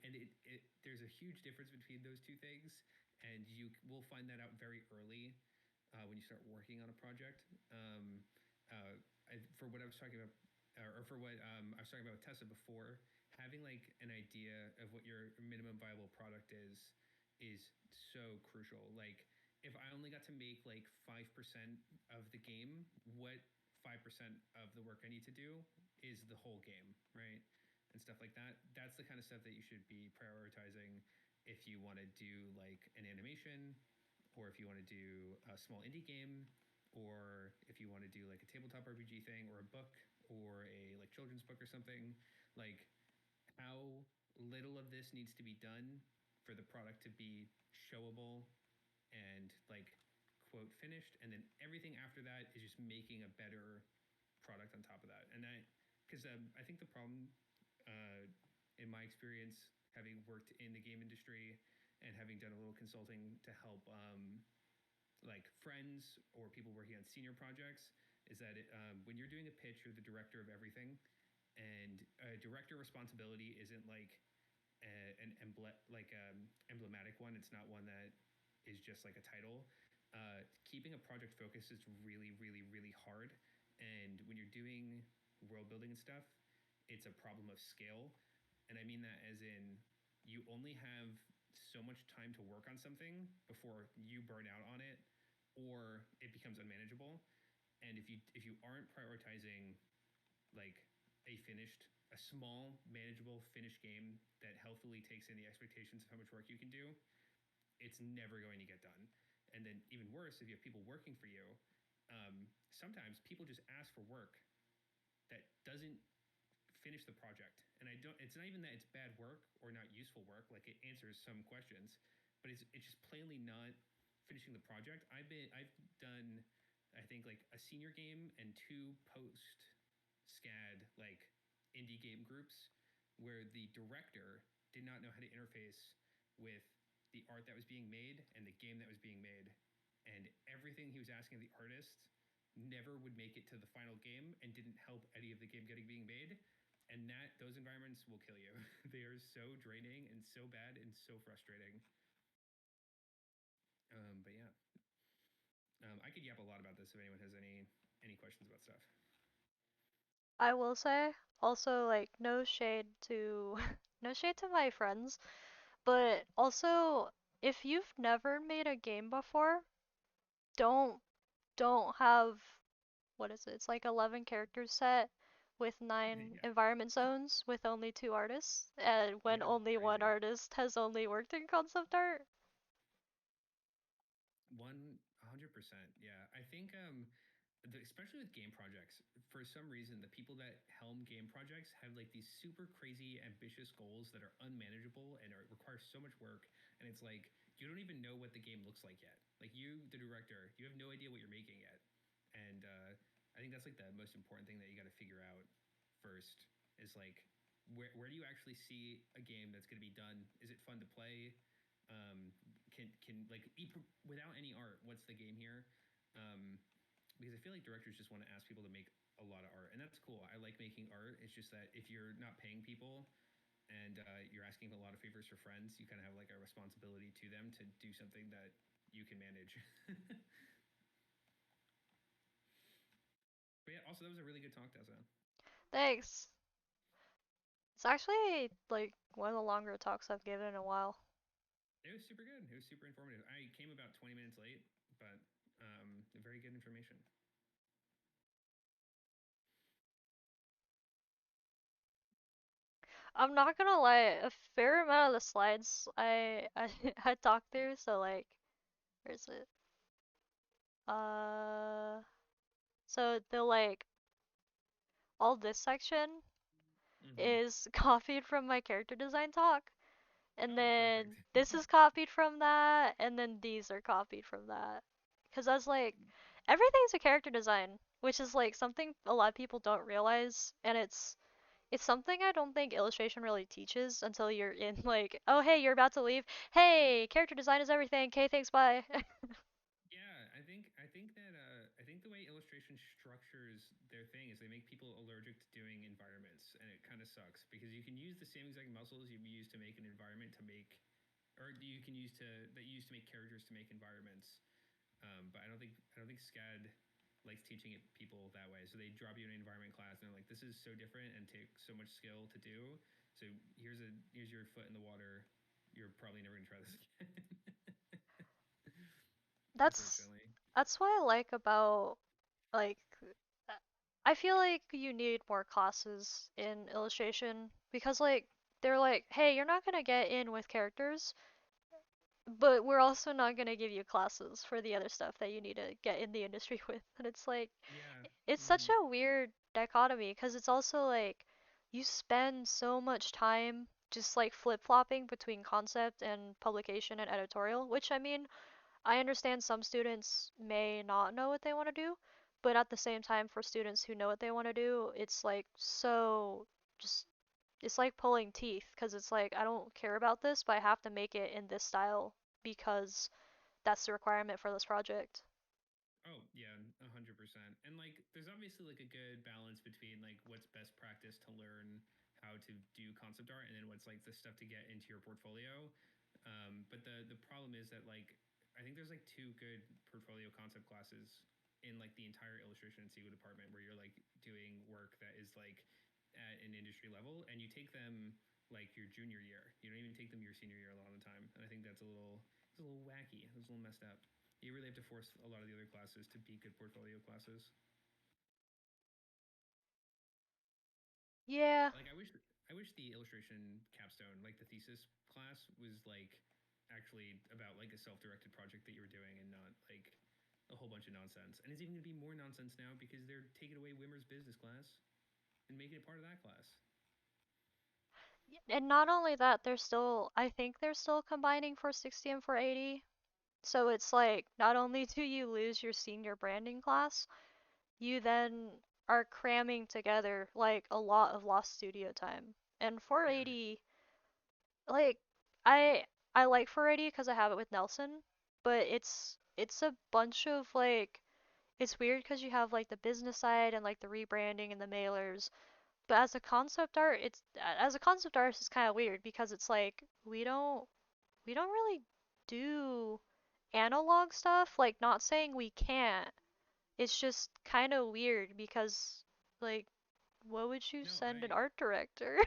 there's a huge difference between those two things, and you will find that out very early when you start working on a project. For what I was talking about, or for what I was talking about with Tessa before, having like an idea of what your minimum viable product is so crucial. Like, if I only got to make like 5% of the game, what 5% of the work I need to do is the whole game, right? And stuff like that. That's the kind of stuff that you should be prioritizing if you want to do like an animation, or if you want to do a small indie game, or if you want to do like a tabletop RPG thing, or a book, or a like children's book or something. Like, how little of this needs to be done for the product to be showable and like quote finished, and then everything after that is just making a better product on top of that. And I because I think the problem uh, in my experience, having worked in the game industry and having done a little consulting to help like friends or people working on senior projects, is that when you're doing a pitch, you're the director of everything, and director responsibility isn't like emblematic one. It's not one that is just like a title. Keeping a project focused is really, really, really hard. And when you're doing world building and stuff, it's a problem of scale. And I mean that as in you only have so much time to work on something before you burn out on it or it becomes unmanageable. And if you aren't prioritizing like a small, manageable, finished game that healthily takes in the expectations of how much work you can do, it's never going to get done. And then even worse, if you have people working for you, sometimes people just ask for work that doesn't finish the project. And I don't. It's not even that it's bad work or not useful work. Like, it answers some questions, but it's just plainly not finishing the project. I've done, I think, like a senior game and two post SCAD like indie game groups where the director did not know how to interface with the art that was being made and the game that was being made, and everything he was asking the artist never would make it to the final game and didn't help any of the game getting being made. And that those environments will kill you. They are so draining and so bad and so frustrating. But yeah, I could yap a lot about this if anyone has any questions about stuff. I will say also, like, no shade to no shade to my friends, but also, if you've never made a game before, don't don't have, what is it? It's like 11 characters set with 9 Yeah, environment zones with only 2 artists, and when yeah, only one crazy. artist has only worked in concept art. 100%. Yeah, I think especially with game projects, for some reason, the people that helm game projects have like these super crazy ambitious goals that are unmanageable and require so much work. And it's like you don't even know what the game looks like yet. Like, you, the director, you have no idea what you're making yet. And I think that's like the most important thing that you got to figure out first is like where do you actually see a game that's going to be done? Is it fun to play? Can like without any art, what's the game here? Um, because I feel like directors just want to ask people to make a lot of art, and that's cool. I like making art. It's just that if you're not paying people and you're asking a lot of favors for friends, you kind of have like a responsibility to them to do something that you can manage. But yeah, also that was a really good talk, Tessa. Thanks. It's actually like one of the longer talks I've given in a while. It was super good. It was super informative. I came about 20 minutes late, but very good information. I'm not gonna lie, a fair amount of the slides I had talked through, so like, where's it? Uh, so the like all this section Mm-hmm. is copied from my character design talk, and Oh, perfect. then this is copied from that, and then these are copied from that. Cause I was like, everything's a character design, which is like something a lot of people don't realize, and it's something I don't think illustration really teaches until you're in like, oh hey, you're about to leave. Hey, character design is everything. Okay, thanks, bye. Yeah, I think the way illustration structures their thing is they make people allergic to doing environments, and it kind of sucks because you can use the same exact muscles you use to make an environment to make, or you can use to that you use to make characters to make environments. But I don't think SCAD likes teaching it people that way. So they drop you in an environment class and they're like, this is so different and take so much skill to do. So here's your foot in the water. You're probably never gonna try this again. that's Unfortunately. that's what I like about like uh, I feel like you need more classes in illustration because like they're like, hey, you're not gonna get in with characters, but we're also not gonna give you classes for the other stuff that you need to get in the industry with. And it's like Yeah. it's such Mm-hmm. a weird dichotomy because it's also like you spend so much time just like flip-flopping between concept and publication and editorial, which I mean, I understand some students may not know what they want to do, but at the same time, for students who know what they want to do, it's like so just it's like pulling teeth because it's like I don't care about this, but I have to make it in this style because that's the requirement for this project. Oh yeah, 100%. And like, there's obviously like a good balance between like what's best practice to learn how to do concept art, and then what's like the stuff to get into your portfolio. But the problem is that like I think there's like two good portfolio concept classes in like the entire illustration and SEGO department where you're like doing work that is like at an industry level, and you take them like your junior year. You don't even take them your senior year a lot of the time, and I think it's a little wacky. It's a little messed up. You really have to force a lot of the other classes to be good portfolio classes. Yeah. Like I wish the illustration capstone, like the thesis class, was like actually about like a self-directed project that you were doing and not like a whole bunch of nonsense. And it's even gonna be more nonsense now because they're taking away Wimmer's business class and making it part of that class. And not only that, I think they're still combining 460 and 480. So it's like, not only do you lose your senior branding class, you then are cramming together like a lot of lost studio time. And Yeah. 480, like, I I like 480 because I have it with Nelson, but it's a bunch of like, it's weird because you have like the business side and like the rebranding and the mailers, but as a concept artist, it's kind of weird because it's like we don't really do analog stuff. Like, not saying we can't. It's just kind of weird because like, what would you No, send an art director?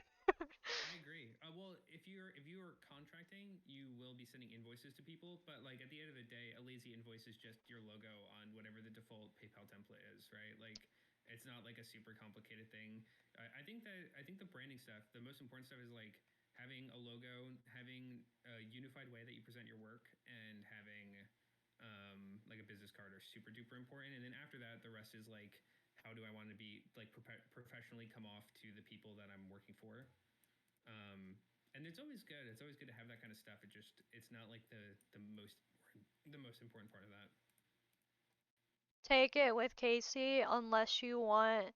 I agree. Well, if you are contracting, you will be sending invoices to people. But like at the end of the day, a lazy invoice is just your logo on whatever the default PayPal template is, right? Like it's not like a super complicated thing. I think the branding stuff, the most important stuff is like having a logo, having a unified way that you present your work, and having like a business card are super duper important. And then after that, the rest is like how do I want to be like professionally come off to the people that I'm working for. um, and it's always good. It's always good to have that kind of stuff. It's not like the most important part of that. Take it with Casey unless you want.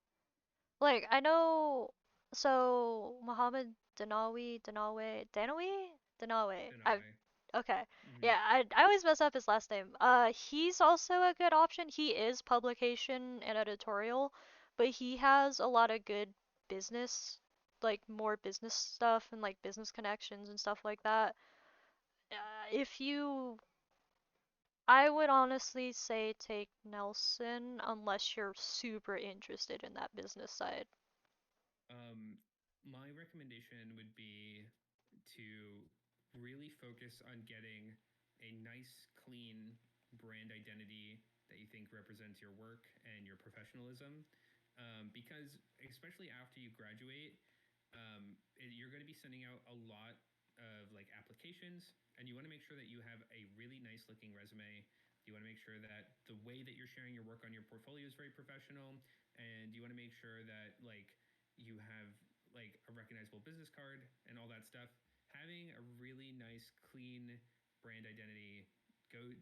Like, I know. So Muhammad Danawi. In a I way. Okay. Mm-hmm. Yeah, I always mess up his last name. He's also a good option. He is publication and editorial, but he has a lot of good business, like more business stuff and like business connections and stuff like that. If you I would honestly say take Nelson unless you're super interested in that business side. Um, my recommendation would be to really focus on getting a nice, clean brand identity that you think represents your work and your professionalism. Because especially after you graduate, you're going to be sending out a lot of like applications, and you want to make sure that you have a really nice looking resume. You want to make sure that the way that you're sharing your work on your portfolio is very professional, and you want to make sure that like you have like a recognizable business card and all that stuff. Having a really nice, clean brand identity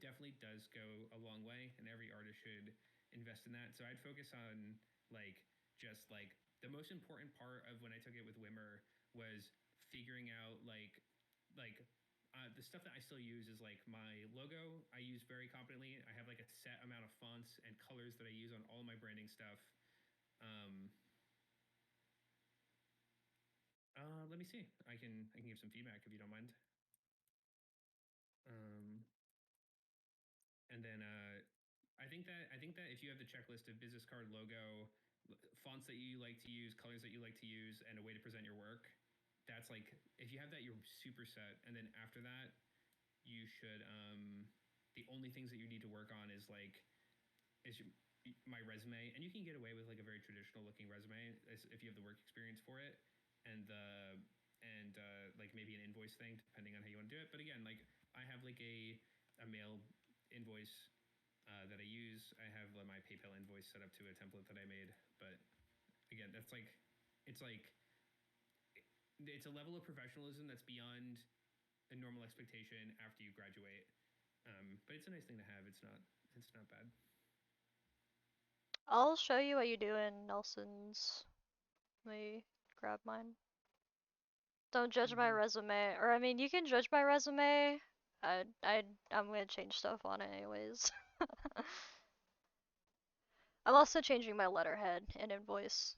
definitely does go a long way, and every artist should invest in that. So I'd focus on like just like the most important part of when I took it with Wimmer was figuring out the stuff that I still use is like my logo. I use very competently. I have like a set amount of fonts and colors that I use on all my branding stuff. Um, Let me see. I can give some feedback if you don't mind. Um, and then I think that if you have the checklist of business card logo, fonts that you like to use, colors that you like to use, and a way to present your work, that's like if you have that, you're super set. And then after that, you should the only things that you need to work on is my resume, and you can get away with like a very traditional looking resume if you have the work experience for it, and like maybe an invoice thing depending on how you want to do it. But again, like I have like a mail invoice that I use. I have my PayPal invoice set up to a template that I made. But again, that's like it's like it's a level of professionalism that's beyond a normal expectation after you graduate. But it's a nice thing to have. It's not bad. I'll show you what you do in Nelson's. Let me grab mine. Don't judge my Mm-hmm. resume, or I mean, you can judge my resume. I'm gonna change stuff on it anyways. I'm also changing my letterhead and invoice.